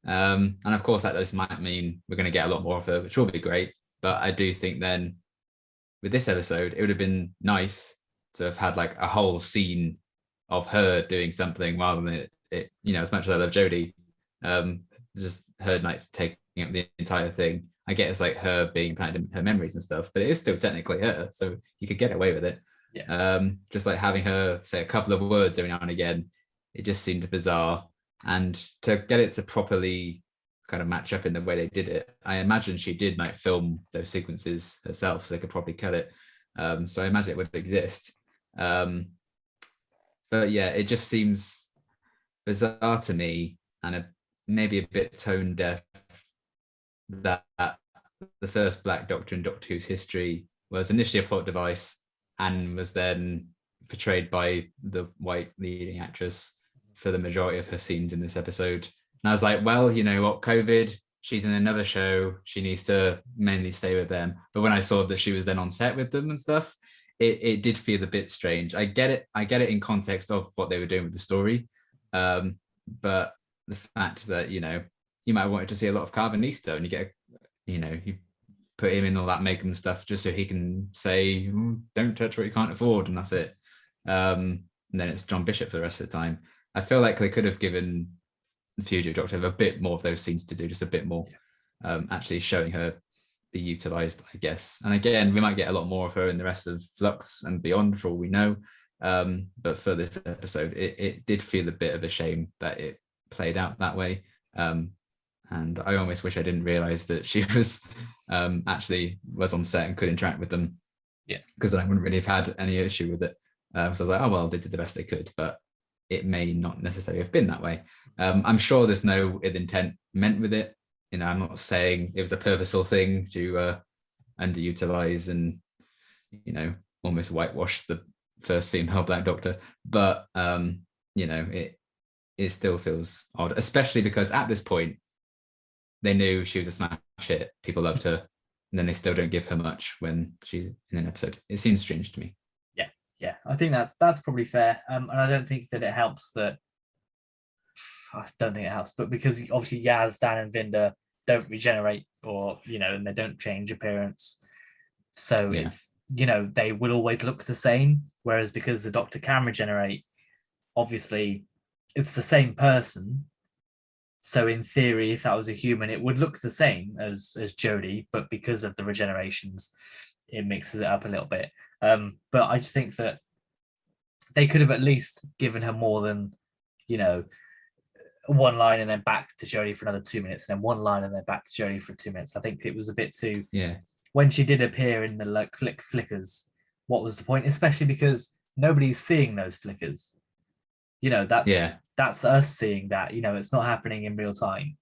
Speaker 2: And of course, that just might mean we're going to get a lot more of her, which will be great. But I do think then with this episode, it would have been nice to have had like a whole scene of her doing something rather than it as much as I love Jodie, just her nights taking up the entire thing. I get it's like her being implanted in her memories and stuff, but it is still technically her, so you could get away with it. Just like having her say a couple of words every now and again, it just seemed bizarre. And to get it to properly kind of match up in the way they did it, I imagine she did like film those sequences herself, so they could probably cut it. So I imagine it would exist. But yeah, it just seems bizarre to me, and maybe a bit tone deaf, that the first Black Doctor in Doctor Who's history was initially a plot device and was then portrayed by the white leading actress for the majority of her scenes in this episode. And I was like, well, you know what, COVID, she's in another show, she needs to mainly stay with them. But when I saw that she was then on set with them and stuff, it did feel a bit strange. I get it in context of what they were doing with the story. But the fact that, you might have wanted to see a lot of Carbonista, and you get, you put him in all that makeup and stuff just so he can say, don't touch what you can't afford, and that's it. And then it's John Bishop for the rest of the time. I feel like they could have given the Fugitive Doctor a bit more of those scenes to do, just a bit more, actually showing her be utilized, I guess. And again, we might get a lot more of her in the rest of Flux and beyond, for all we know. But for this episode, it did feel a bit of a shame that it played out that way. And I almost wish I didn't realize that she was actually was on set and could interact with them. Yeah, because I wouldn't really have had any issue with it. So I was like, oh well, they did the best they could, but it may not necessarily have been that way. I'm sure there's no ill intent meant with it. I'm not saying it was a purposeful thing to underutilize and almost whitewash the first female Black Doctor, but it still feels odd, especially because at this point they knew she was a smash hit, people loved her, and then they still don't give her much when she's in an episode. It seems strange to me.
Speaker 1: Yeah, I think that's probably fair. And I don't think that it helps that. I don't think it helps, but because obviously Yaz, Dan, and Vinda don't regenerate, or and they don't change appearance, so it's they will always look the same. Whereas because the Doctor can regenerate, obviously it's the same person. So in theory, if that was a human, it would look the same as Jodie, but because of the regenerations, it mixes it up a little bit. But I just think that they could have at least given her more than, one line and then back to Jodie for another 2 minutes, and then one line and then back to Jodie for 2 minutes. I think it was a bit too.
Speaker 2: Yeah.
Speaker 1: When she did appear in the flickers, what was the point? Especially because nobody's seeing those flickers. That's us seeing that. It's not happening in real time.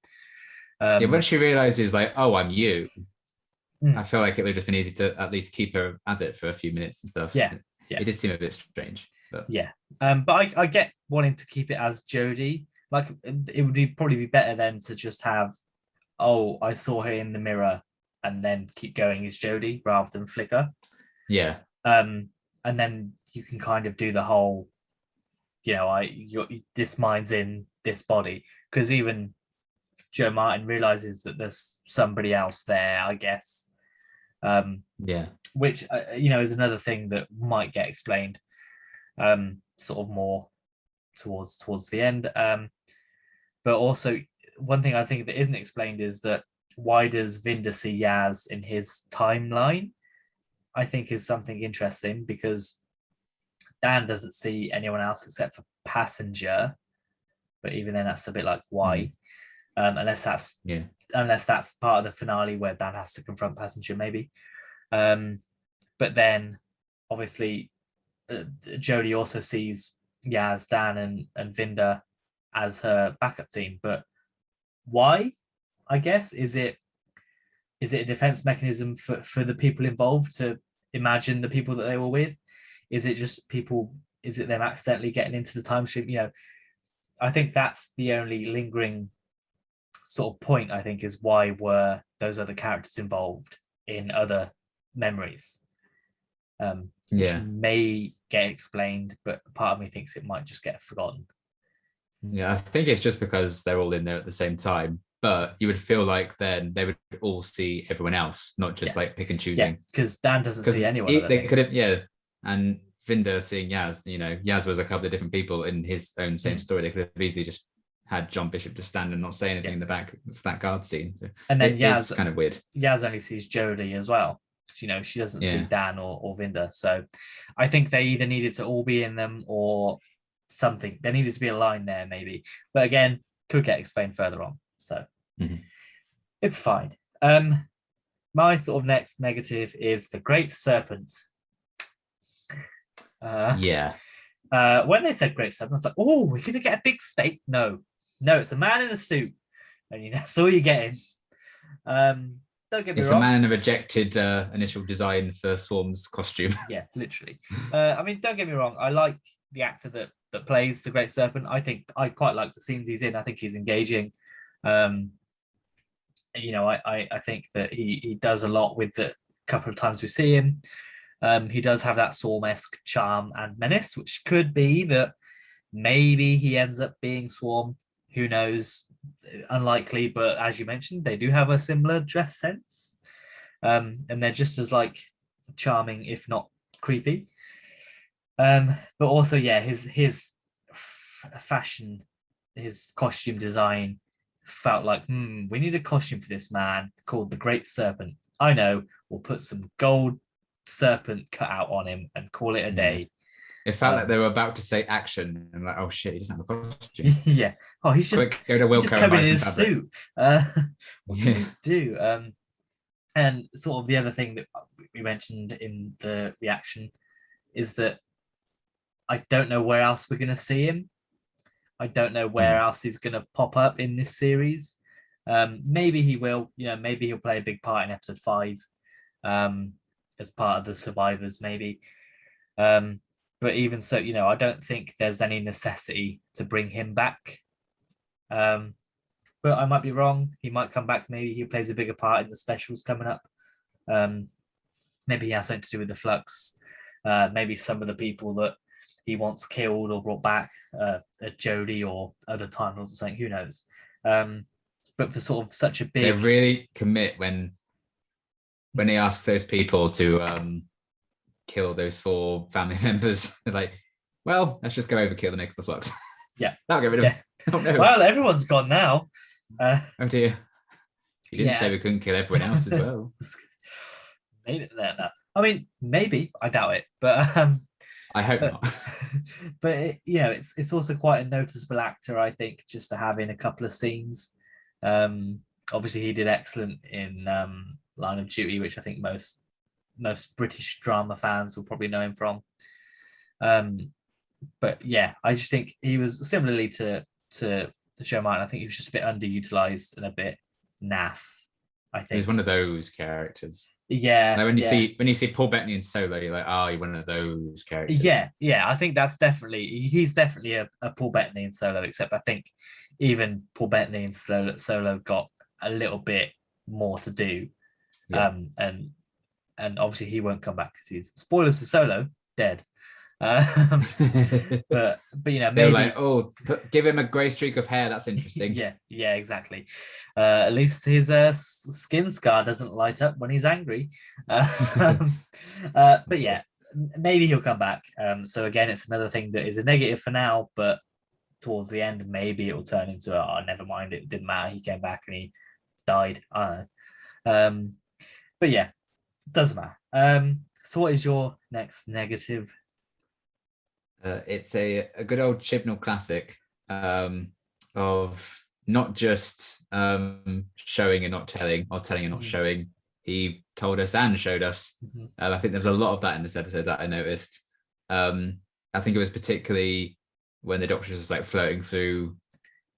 Speaker 2: When she realizes, like, oh, I'm you. I feel like it would have just been easy to at least keep her as it for a few minutes and stuff.
Speaker 1: Yeah.
Speaker 2: It did seem a bit strange. But
Speaker 1: yeah. But I get wanting to keep it as Jodie. Like, it would probably be better then to just have, oh, I saw her in the mirror, and then keep going as Jodie rather than flicker.
Speaker 2: Yeah.
Speaker 1: And then you can kind of do the whole, this mind's in this body, because even Joe Martin realizes that there's somebody else there, I guess. Which is another thing that might get explained, sort of more towards the end. But also, one thing I think that isn't explained is that why does Vinder see Yaz in his timeline? I think is something interesting, because Dan doesn't see anyone else except for Passenger, but even then that's a bit like, why? Unless that's part of the finale where Dan has to confront Passenger, maybe. But then obviously Jodie also sees Yaz, Dan, and Vinder as her backup team, but why? I guess is it a defense mechanism for the people involved to imagine the people that they were with? Is it just people? Is it them accidentally getting into the time stream? I think that's the only lingering sort of point, I think, is why were those other characters involved in other memories? Which may get explained, but part of me thinks it might just get forgotten.
Speaker 2: Yeah, I think it's just because they're all in there at the same time. But you would feel like then they would all see everyone else, not just like pick and choosing.
Speaker 1: Yeah, because Dan doesn't see anyone.
Speaker 2: They could have, and Vinder seeing Yaz, Yaz was a couple of different people in his own same story. They could have easily just had John Bishop just stand and not say anything in the back of that guard scene. So
Speaker 1: and then Yaz,
Speaker 2: kind of weird.
Speaker 1: Yaz only sees Jodie as well. She doesn't see Dan or Vinder. So I think they either needed to all be in them or something. There needed to be a line there, maybe. But again, could get explained further on. So it's fine. My sort of next negative is the Great Serpent. When they said Great Serpent, I was like, oh, we're going to get a big snake. No, it's a man in a suit. And that's all you're getting. Don't get me wrong.
Speaker 2: It's a man in a rejected initial design for Swarm's costume.
Speaker 1: Yeah, literally. Don't get me wrong. I like the actor that plays the Great Serpent. I think I quite like the scenes he's in. I think he's engaging. I think that he does a lot with the couple of times we see him. He does have that Swarm-esque charm and menace, which could be that maybe he ends up being Swarm. Who knows? Unlikely, but as you mentioned, they do have a similar dress sense, and they're just as like charming, if not creepy. But also, his fashion, his costume design felt like, we need a costume for this man called the Great Serpent. I know, we'll put some gold serpent cut out on him and call it a day.
Speaker 2: It felt like they were about to say action, and like, oh shit, he doesn't have a costume.
Speaker 1: Yeah. Oh, he's just coming in his suit. What can we do? And sort of the other thing that we mentioned in the reaction is that I don't know where else we're going to see him. I don't know where else he's going to pop up in this series. Maybe he will. Maybe he'll play a big part in episode 5, as part of the survivors. Maybe. But even so, I don't think there's any necessity to bring him back. But I might be wrong. He might come back. Maybe he plays a bigger part in the specials coming up. Maybe he has something to do with the Flux. Maybe some of the people that he wants killed or brought back, Jodie or other Time Lords or something. Who knows? But for sort of such a big...
Speaker 2: They really commit when he asks those people to... kill those 4 family members. They're like, well, let's just go overkill the Nick of the Flux.
Speaker 1: Yeah.
Speaker 2: That'll get rid of him. Oh, no.
Speaker 1: Well, everyone's gone now.
Speaker 2: Oh dear. You didn't say we couldn't kill everyone else as well.
Speaker 1: Made it there now. I mean, maybe. I doubt it. But
Speaker 2: I hope not.
Speaker 1: But it's also quite a noticeable actor, I think, just to have in a couple of scenes. Obviously he did excellent in Line of Duty, which I think most British drama fans will probably know him from. But yeah, I just think he was similarly to Joe Martin. I think he was just a bit underutilized and a bit naff I think
Speaker 2: He's one of those characters.
Speaker 1: Yeah,
Speaker 2: Like when you see Paul Bettany in Solo, you're like, oh, you're one of those characters.
Speaker 1: yeah. I think he's definitely a Paul Bettany in Solo. Except I think even Paul Bettany in Solo got a little bit more to do.
Speaker 2: Yeah.
Speaker 1: And obviously he won't come back because he's spoilers for Solo dead. Um, but
Speaker 2: they
Speaker 1: maybe
Speaker 2: were like, oh, give him a grey streak of hair. That's interesting.
Speaker 1: yeah, exactly. At least his skin scar doesn't light up when he's angry. But yeah, maybe he'll come back. So again, it's another thing that is a negative for now, but towards the end, maybe it will turn into never mind. It didn't matter. He came back and he died. I don't know. But yeah, doesn't matter. So what is your next negative?
Speaker 2: It's a good old Chibnall classic of not just showing and not telling, or telling and not showing. He told us and showed us. I think there's a lot of that in this episode that I noticed. I think it was particularly when the Doctor was like floating through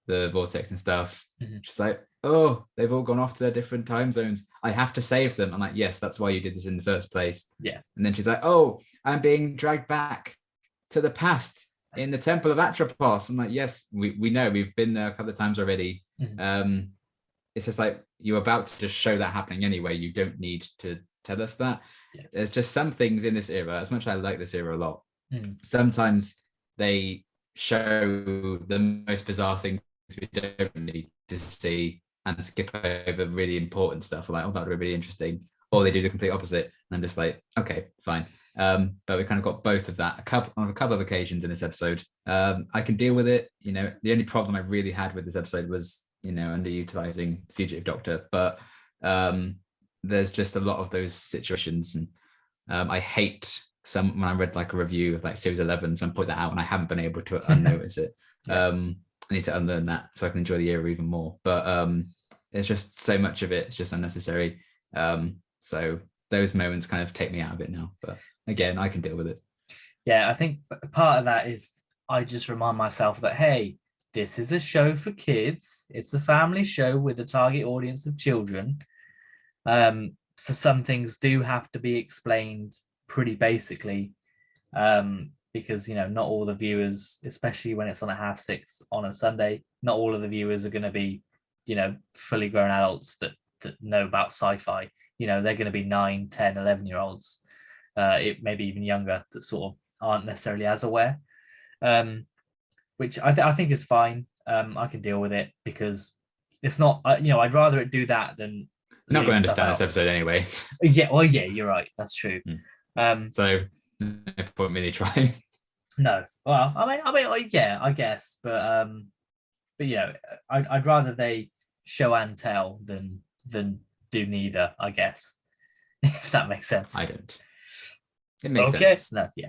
Speaker 2: the vortex and stuff. Just like, oh, they've all gone off to their different time zones. I have to save them. I'm like, yes, that's why you did this in the first place.
Speaker 1: Yeah.
Speaker 2: And then she's like, oh, I'm being dragged back to the past in the Temple of Atropos. I'm like, yes, we know, we've been there a couple of times already. It's just like, you're about to just show that happening anyway. You don't need to tell us that. Yeah. There's just some things in this era, as much as I like this era a lot, sometimes they show the most bizarre things we don't need to see and skip over really important stuff. I'm like, oh, that would be really interesting. Or they do the complete opposite. And I'm just like, okay, fine. But we kind of got both of that on a couple of occasions in this episode. I can deal with it. The only problem I really had with this episode was, underutilizing the Fugitive Doctor. But there's just a lot of those situations. And I hate when I read like a review of like series 11, so I put that out and I haven't been able to unnotice it. I need to unlearn that so I can enjoy the era even more. But it's just so much of it. It's just unnecessary. So those moments kind of take me out of it now. But again, I can deal with it. Yeah,
Speaker 1: I think part of that is I just remind myself that, hey, this is a show for kids. It's a family show with a target audience of children. So some things do have to be explained pretty basically, because not all the viewers, especially when it's on a 6:30 on a Sunday, not all of the viewers are going to be fully grown adults that know about sci-fi. They're going to be 9, 10, 11-year-olds, it maybe even younger, that sort of aren't necessarily as aware, which I think is fine. I can deal with it because it's not, I'd rather it do that than
Speaker 2: I'm not going to understand this episode anyway.
Speaker 1: Yeah, well, yeah, you're right. That's true.
Speaker 2: So no point really trying.
Speaker 1: No, well, I mean, yeah, I guess, but I'd rather they show and tell than do neither, I guess, if that makes sense.
Speaker 2: I don't. It makes sense.
Speaker 1: No, yeah,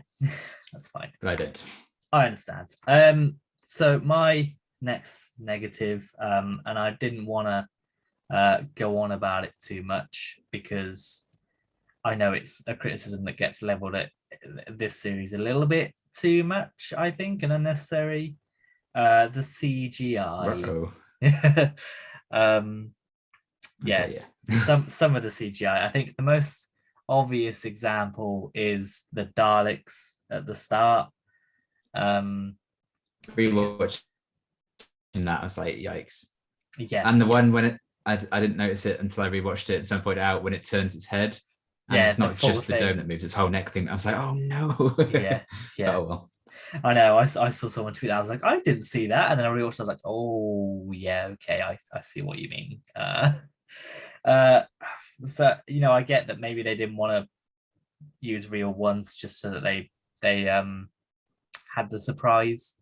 Speaker 1: that's fine.
Speaker 2: But I don't.
Speaker 1: I understand. So my next negative, and I didn't want to go on about it too much because I know it's a criticism that gets leveled at this series a little bit too much, I think, and unnecessary. The CGI. Some of the CGI. I think the most obvious example is the Daleks at the start.
Speaker 2: Rewatching that, I was like, yikes.
Speaker 1: Yeah.
Speaker 2: And the one when I didn't notice it until I rewatched it at some point out when it turns its head. And it's not just the dome that moves, its whole neck thing. I was like, oh no.
Speaker 1: Yeah.
Speaker 2: Oh well.
Speaker 1: I know. I saw someone tweet that. I was like, I didn't see that, and then I rewatched. I was like, oh yeah, okay, I see what you mean. So I get that maybe they didn't want to use real ones just so that they had the surprise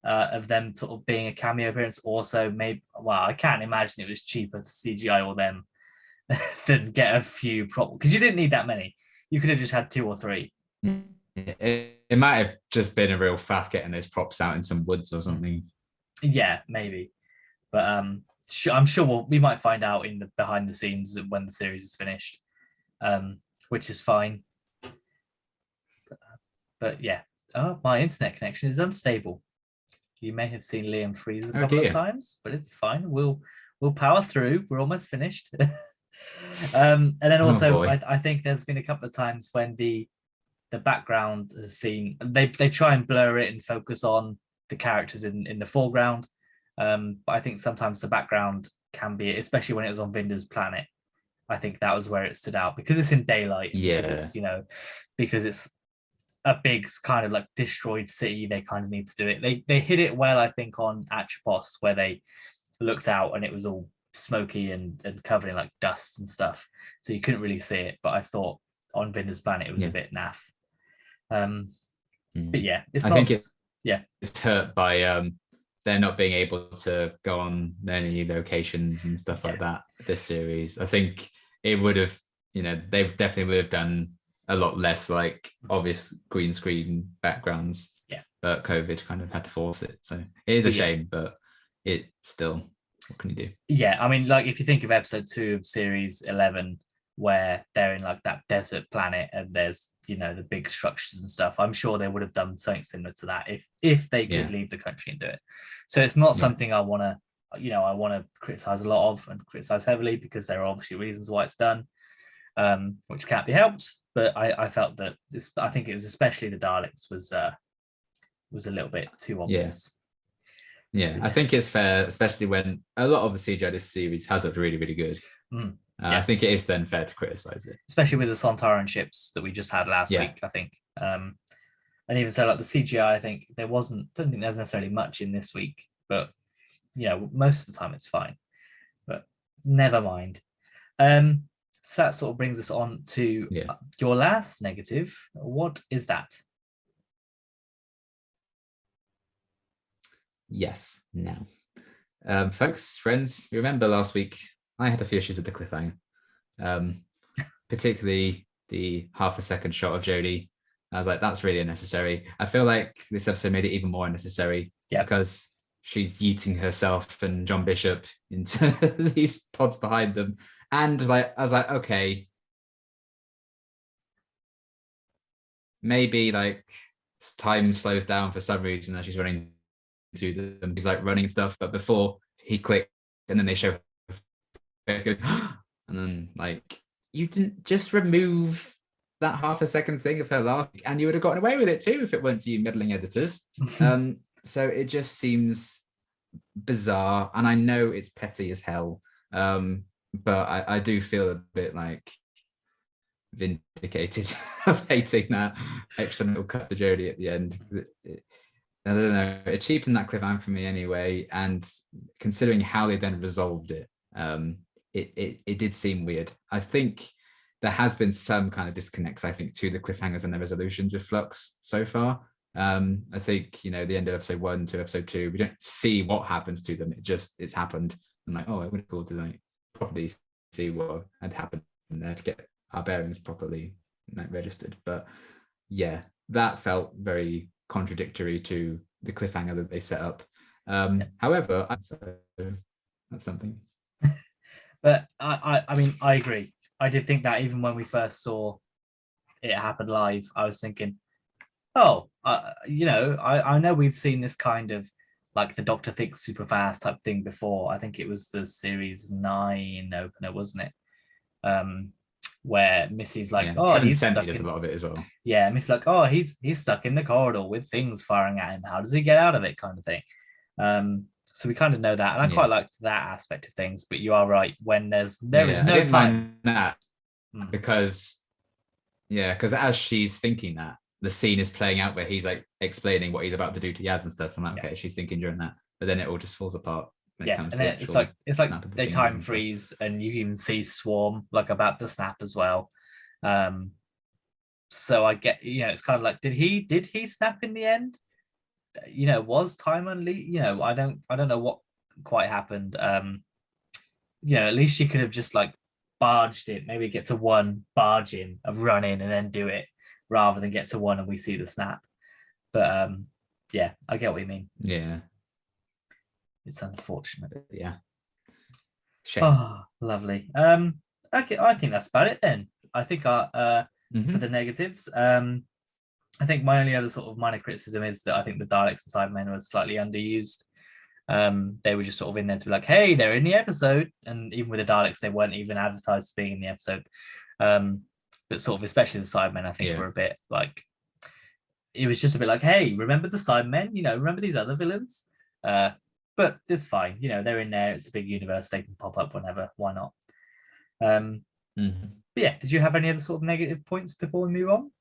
Speaker 1: of them sort of being a cameo appearance. Also, maybe I can't imagine it was cheaper to CGI all them than get a few props, because you didn't need that many. You could have just had 2 or 3.
Speaker 2: It might have just been a real faff getting those props out in some woods or something.
Speaker 1: Yeah, maybe. But I'm sure we might find out in the behind the scenes when the series is finished, which is fine. But yeah, my internet connection is unstable. You may have seen Liam freeze a couple of times, but it's fine. We'll power through. We're almost finished. And then
Speaker 2: Oh
Speaker 1: also,
Speaker 2: boy.
Speaker 1: I think there's been a couple of times when the background has seen they try and blur it and focus on the characters in the foreground. But I think sometimes the background can be, especially when it was on Vinder's planet. I think that was where it stood out because it's in daylight, because
Speaker 2: Yeah.
Speaker 1: it's because it's a big kind of like destroyed city. They kind of need to do it. They hit it well, I think, on Atropos, where they looked out and it was all smoky and covered in like dust and stuff, so you couldn't really see it. But I thought on Vinder's planet it was a bit naff. But yeah, it's
Speaker 2: I
Speaker 1: not.
Speaker 2: think
Speaker 1: Yeah,
Speaker 2: it's hurt by they're not being able to go on any locations and stuff like that this series. I think it would have, they definitely would have done a lot less like obvious green screen backgrounds.
Speaker 1: Yeah.
Speaker 2: But COVID kind of had to force it. So it is a shame, but it still, what can you do?
Speaker 1: Yeah, I mean, like if you think of episode 2 of series 11, where they're in like that desert planet and there's the big structures and stuff, I'm sure they would have done something similar to that if they could leave the country and do it. So it's not something I want to criticize a lot of and criticize heavily, because there are obviously reasons why it's done, which can't be helped. But I felt that I think it was especially the Daleks was a little bit too obvious.
Speaker 2: Yeah, I think it's fair, especially when a lot of the CGI this series has looked really, really good. I think it is then fair to criticize it,
Speaker 1: especially with the Sontaran ships that we just had last week. I think, and even so, like the CGI, I think don't think there's necessarily much in this week, but most of the time it's fine. But never mind. So that sort of brings us on to your last negative. What is that?
Speaker 2: Yes, now. Folks, friends, you remember last week I had a few issues with the cliffhanger, particularly the half a second shot of Jodie. I was like, that's really unnecessary. I feel like this episode made it even more unnecessary because she's yeeting herself and John Bishop into these pods behind them. And I was like, okay, maybe like time slows down for some reason as she's running to them. He's like running and stuff, but before he clicked and then they show her face going, and then like, you didn't just remove that half a second thing of her last week, and you would have gotten away with it too if it weren't for you meddling editors. So it just seems bizarre, and I know it's petty as hell, but I do feel a bit like vindicated of hating that extra little cut to Jodie at the end. I don't know, it cheapened that cliffhanger for me anyway, and considering how they then resolved it, it did seem weird. I think there has been some kind of disconnects, I think, to the cliffhangers and the resolutions with Flux so far. I think, the end of episode 1 to episode 2, we don't see what happens to them. It's happened. I'm like, oh, it would be cool to like properly see what had happened there to get our bearings properly registered. But yeah, that felt very contradictory to the cliffhanger that they set up. However, that's something.
Speaker 1: But I mean, I agree. I did think that even when we first saw it happen live, I was thinking, oh, I know we've seen this kind of like the Doctor thinks super fast type thing before. I think it was the series 9 opener, wasn't it? Where Missy's like, oh, he's stuck
Speaker 2: does a lot of it as well.
Speaker 1: Yeah, Missy's like, oh, he's stuck in the corridor with things firing at him. How does he get out of it? Kind of thing. So we kind of know that, and I quite like that aspect of things. But you are right, when there is no time.
Speaker 2: That because as she's thinking that, the scene is playing out where he's like explaining what he's about to do to Yaz and stuff. So I'm like, okay, she's thinking during that, but then it all just falls apart.
Speaker 1: And then it's like they time freeze, and you even see Swarm like about to snap as well. So I get, it's kind of like, did he snap in the end? Was time unleashed? I don't know what quite happened. At least she could have just like barged in, maybe get to 1, barge in, of run in and then do it, rather than get to 1 and we see the snap. But yeah, I get what you mean.
Speaker 2: Yeah,
Speaker 1: it's unfortunate.
Speaker 2: Yeah, shame.
Speaker 1: Oh, lovely. Okay, I think that's about it then. I think for the negatives, I think my only other sort of minor criticism is that I think the Daleks and Cybermen were slightly underused. They were just sort of in there to be like, hey, they're in the episode. And even with the Daleks, they weren't even advertised as being in the episode. But sort of, especially the Cybermen, I think were a bit like, it was just a bit like, hey, remember the Cybermen? Remember these other villains? But it's fine. They're in there. It's a big universe. They can pop up whenever. Why not? But yeah, did you have any other sort of negative points before we move
Speaker 2: on?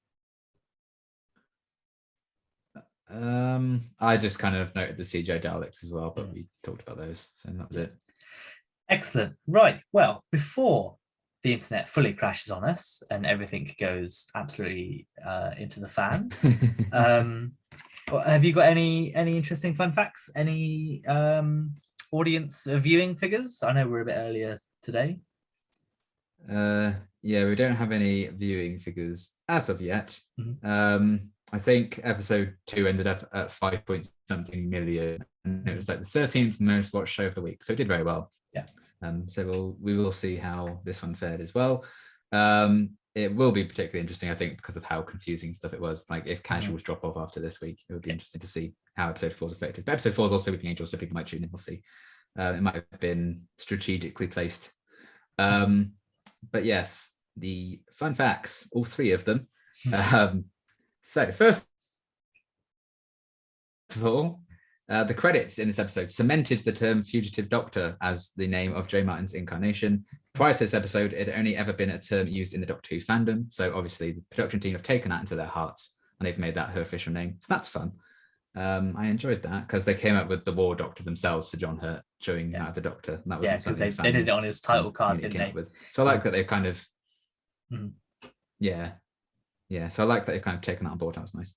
Speaker 2: I just kind of noted the CGI Daleks as well, but we talked about those, so that was it.
Speaker 1: Excellent. Right. Well, before the internet fully crashes on us and everything goes absolutely into the fan, have you got any interesting fun facts? Any audience viewing figures? I know we're a bit earlier today.
Speaker 2: Yeah, we don't have any viewing figures as of yet. I think episode 2 ended up at 5 point something million, and it was like the 13th most watched show of the week, so it did very well.
Speaker 1: Yeah.
Speaker 2: So we will see how this one fared as well. It will be particularly interesting, I think, because of how confusing stuff it was. Like if casuals drop off after this week, it would be interesting to see how episode 4 is affected. But episode 4 is also Weeping Angels, so people might tune in. We'll see. It might have been strategically placed. But yes, the fun facts, all 3 of them. So first of all, the credits in this episode cemented the term Fugitive Doctor as the name of Joe Martin's incarnation. Prior to this episode, it had only ever been a term used in the Doctor Who fandom. So obviously the production team have taken that into their hearts and they've made that her official name. So that's fun. I enjoyed that because they came up with the War Doctor themselves for John Hurt, showing out the Doctor. And that was
Speaker 1: because they did it on his title card, didn't they?
Speaker 2: So I like that they've kind of, so I like that they've kind of taken that on board. That was nice.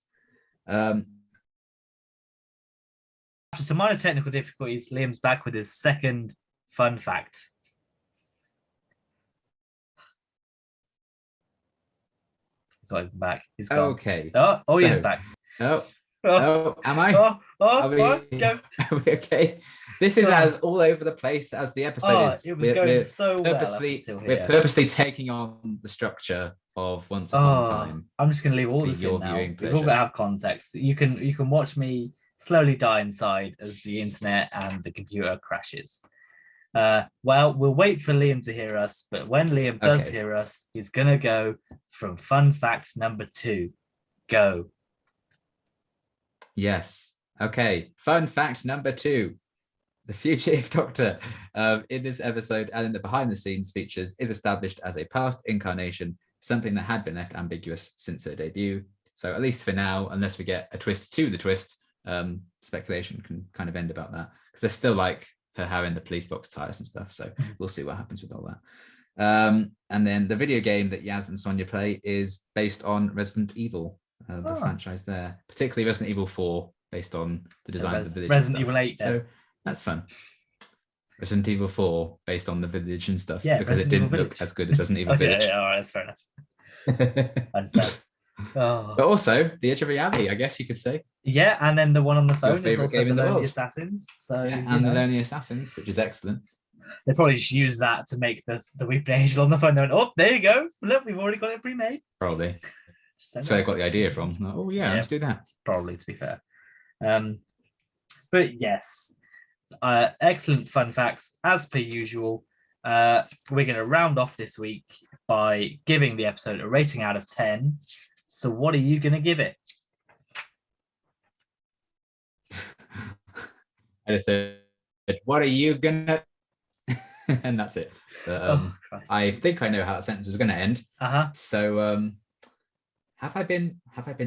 Speaker 1: After some minor technical difficulties, Liam's back with his second fun fact. He's not even back. He's gone.
Speaker 2: Okay.
Speaker 1: He is back.
Speaker 2: Am I? Are we okay? This is as all over the place as the episode is.
Speaker 1: It was going so well.
Speaker 2: We're purposely taking on the structure of Once Upon a Time.
Speaker 1: I'm just going to leave all this in now. We've all got to have context. You can watch me slowly die inside as the internet and the computer crashes. Well, we'll wait for Liam to hear us, but when Liam does hear us, he's going to go from fun fact number 2. Go.
Speaker 2: Yes. Okay. Fun fact number 2. The Fugitive Doctor in this episode and in the behind the scenes features is established as a past incarnation, something that had been left ambiguous since her debut. So at least for now, unless we get a twist to the twist, speculation can kind of end about that because there's still like her having the police box ties and stuff. So we'll see what happens with all that. And then the video game that Yaz and Sonia play is based on Resident Evil, the franchise there, particularly Resident Evil 4, based on the design of the village.
Speaker 1: Resident Evil 8.
Speaker 2: So that's fun. Resident Evil 4 based on the village and stuff, because
Speaker 1: Resident
Speaker 2: it didn't
Speaker 1: Evil
Speaker 2: look as good as Resident Evil Village.
Speaker 1: Yeah, all right, that's fair enough. I understand.
Speaker 2: But also the Edge of Reality, I guess you could say.
Speaker 1: Yeah, and then the one on the phone is also
Speaker 2: game
Speaker 1: the
Speaker 2: in the
Speaker 1: Lonely
Speaker 2: world.
Speaker 1: Assassins. So
Speaker 2: and the Lonely Assassins, which is excellent.
Speaker 1: They probably just use that to make the Weeping Angel on the phone. They went, oh, there you go. Look, we've already got it pre-made.
Speaker 2: Probably. That's where I got the idea from. Like, let's do that.
Speaker 1: Probably, to be fair. But yes, excellent fun facts as per usual. We're going to round off this week by giving the episode a rating out of 10. So what are you going to give it?
Speaker 2: I just said, what are you gonna and that's it. But, I think I know how that sentence was going to end. So have I been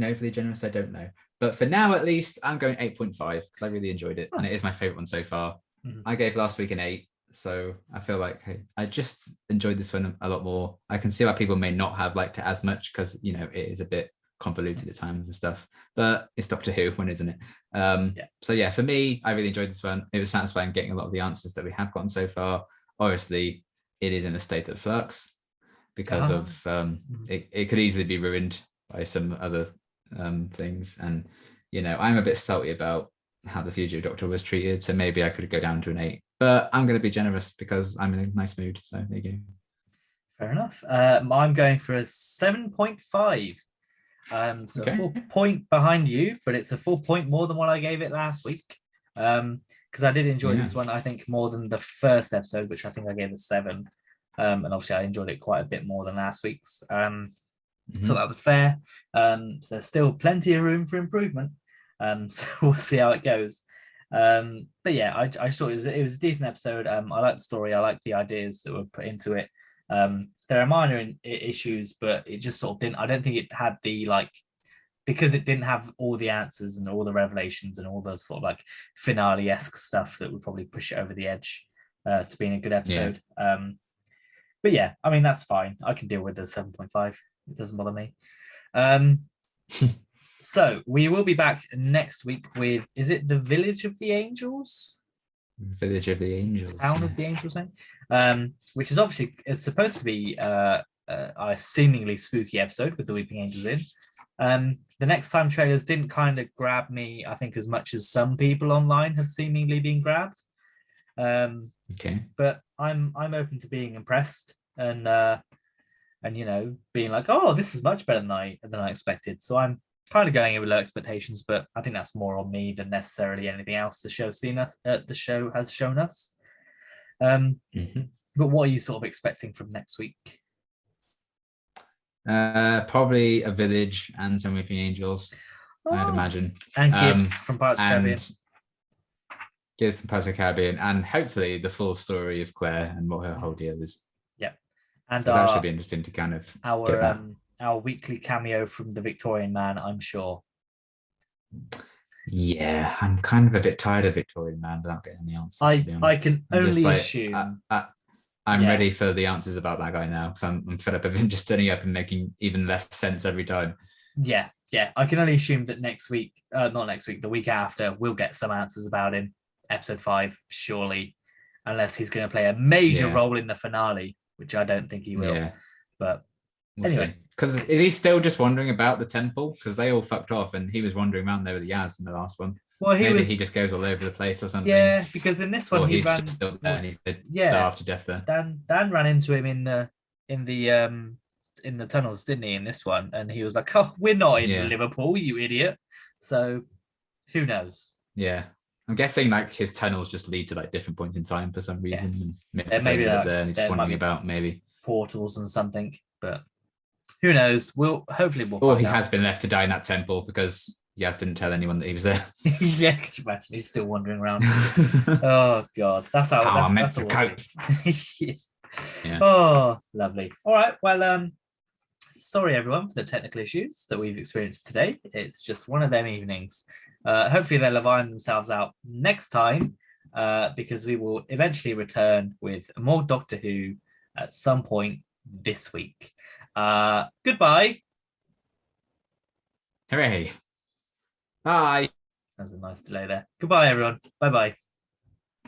Speaker 2: overly generous? I don't know, but for now at least I'm going 8.5 because I really enjoyed it and it is my favorite one so far. I gave last week an 8, so I feel like I just enjoyed this one a lot more. I can see why people may not have liked it as much because it is a bit convoluted at times and stuff, but it's Doctor Who, when isn't it? So yeah, for me, I really enjoyed this one. It was satisfying getting a lot of the answers that we have gotten so far. Obviously it is in a state of flux because of it could easily be ruined by some other things, and I'm a bit salty about how the Fugitive Doctor was treated, so maybe I could go down to an 8, but I'm going to be generous because I'm in a nice mood. So there you go. Fair
Speaker 1: enough. I'm going for a 7.5. So a full point behind you, but it's a full point more than what I gave it last week. because I did enjoy this one, I think, more than the first episode, which I think I gave a 7. And obviously I enjoyed it quite a bit more than last week's. So that was fair. So there's still plenty of room for improvement. So we'll see how it goes. But yeah, I thought it was a decent episode. I like the story. I like the ideas that were put into it. There are minor issues, but it just sort of didn't. I don't think it had the because it didn't have all the answers and all the revelations and all the sort of like finale-esque stuff that would probably push it over the edge to being a good episode. But yeah, I mean, that's fine. I can deal with the 7.5. It doesn't bother me. So we will be back next week with, is it The Village of the Angels?
Speaker 2: Village of the Angels.
Speaker 1: Town of the Angels, which is obviously is supposed to be a seemingly spooky episode with the Weeping Angels in. The Next Time trailers didn't kind of grab me, I think, as much as some people online have seemingly been grabbed. But I'm open to being impressed and being like, oh, this is much better than I expected. So I'm kind of going in with low expectations, but I think that's more on me than necessarily anything else the show has shown us. But what are you sort of expecting from next week?
Speaker 2: Probably a village and some Weeping Angels, I'd imagine.
Speaker 1: And Gibbs from Pirates of the Caribbean.
Speaker 2: Gibbs from Pirates of the Caribbean, and hopefully the full story of Claire and what her whole deal is.
Speaker 1: Yep. And
Speaker 2: so that should be interesting to kind of
Speaker 1: our weekly cameo from the Victorian Man, I'm sure.
Speaker 2: Yeah, I'm kind of a bit tired of Victorian Man without getting the answers.
Speaker 1: I can only assume.
Speaker 2: I'm ready for the answers about that guy now, because I'm fed up of him just turning up and making even less sense every time.
Speaker 1: Yeah. I can only assume that next week, not next week, the week after, we'll get some answers about him. Episode 5, surely, unless he's going to play a major role in the finale, which I don't think he will. Yeah. But anyway.
Speaker 2: Because is he still just wandering about the temple? Because they all fucked off and he was wandering around there with the Yaz in the last one.
Speaker 1: Well,
Speaker 2: Maybe he just goes all over the place or something.
Speaker 1: Yeah, because in this one he ran
Speaker 2: just still there and he's starved to death there.
Speaker 1: Dan ran into him in the tunnels, didn't he? In this one, and he was like, "Oh, we're not in Liverpool, you idiot." So who knows?
Speaker 2: Yeah, I'm guessing like his tunnels just lead to like different points in time for some reason.
Speaker 1: Yeah. Maybe that
Speaker 2: there and he's just wandering about, maybe
Speaker 1: portals and something, but who knows? Hopefully we'll.
Speaker 2: Or he has been left to die in that temple because Yaz didn't tell anyone that he was there.
Speaker 1: Yeah, could you imagine? He's still wandering around. Oh God, that's how.
Speaker 2: I'm meant to cope.
Speaker 1: Yeah. Oh, lovely. All right. Well, sorry everyone for the technical issues that we've experienced today. It's just one of them evenings. Hopefully they'll iron themselves out next time, because we will eventually return with more Doctor Who at some point this week. Goodbye.
Speaker 2: Hooray. Bye.
Speaker 1: That's a nice delay there. Goodbye, everyone. Bye-bye.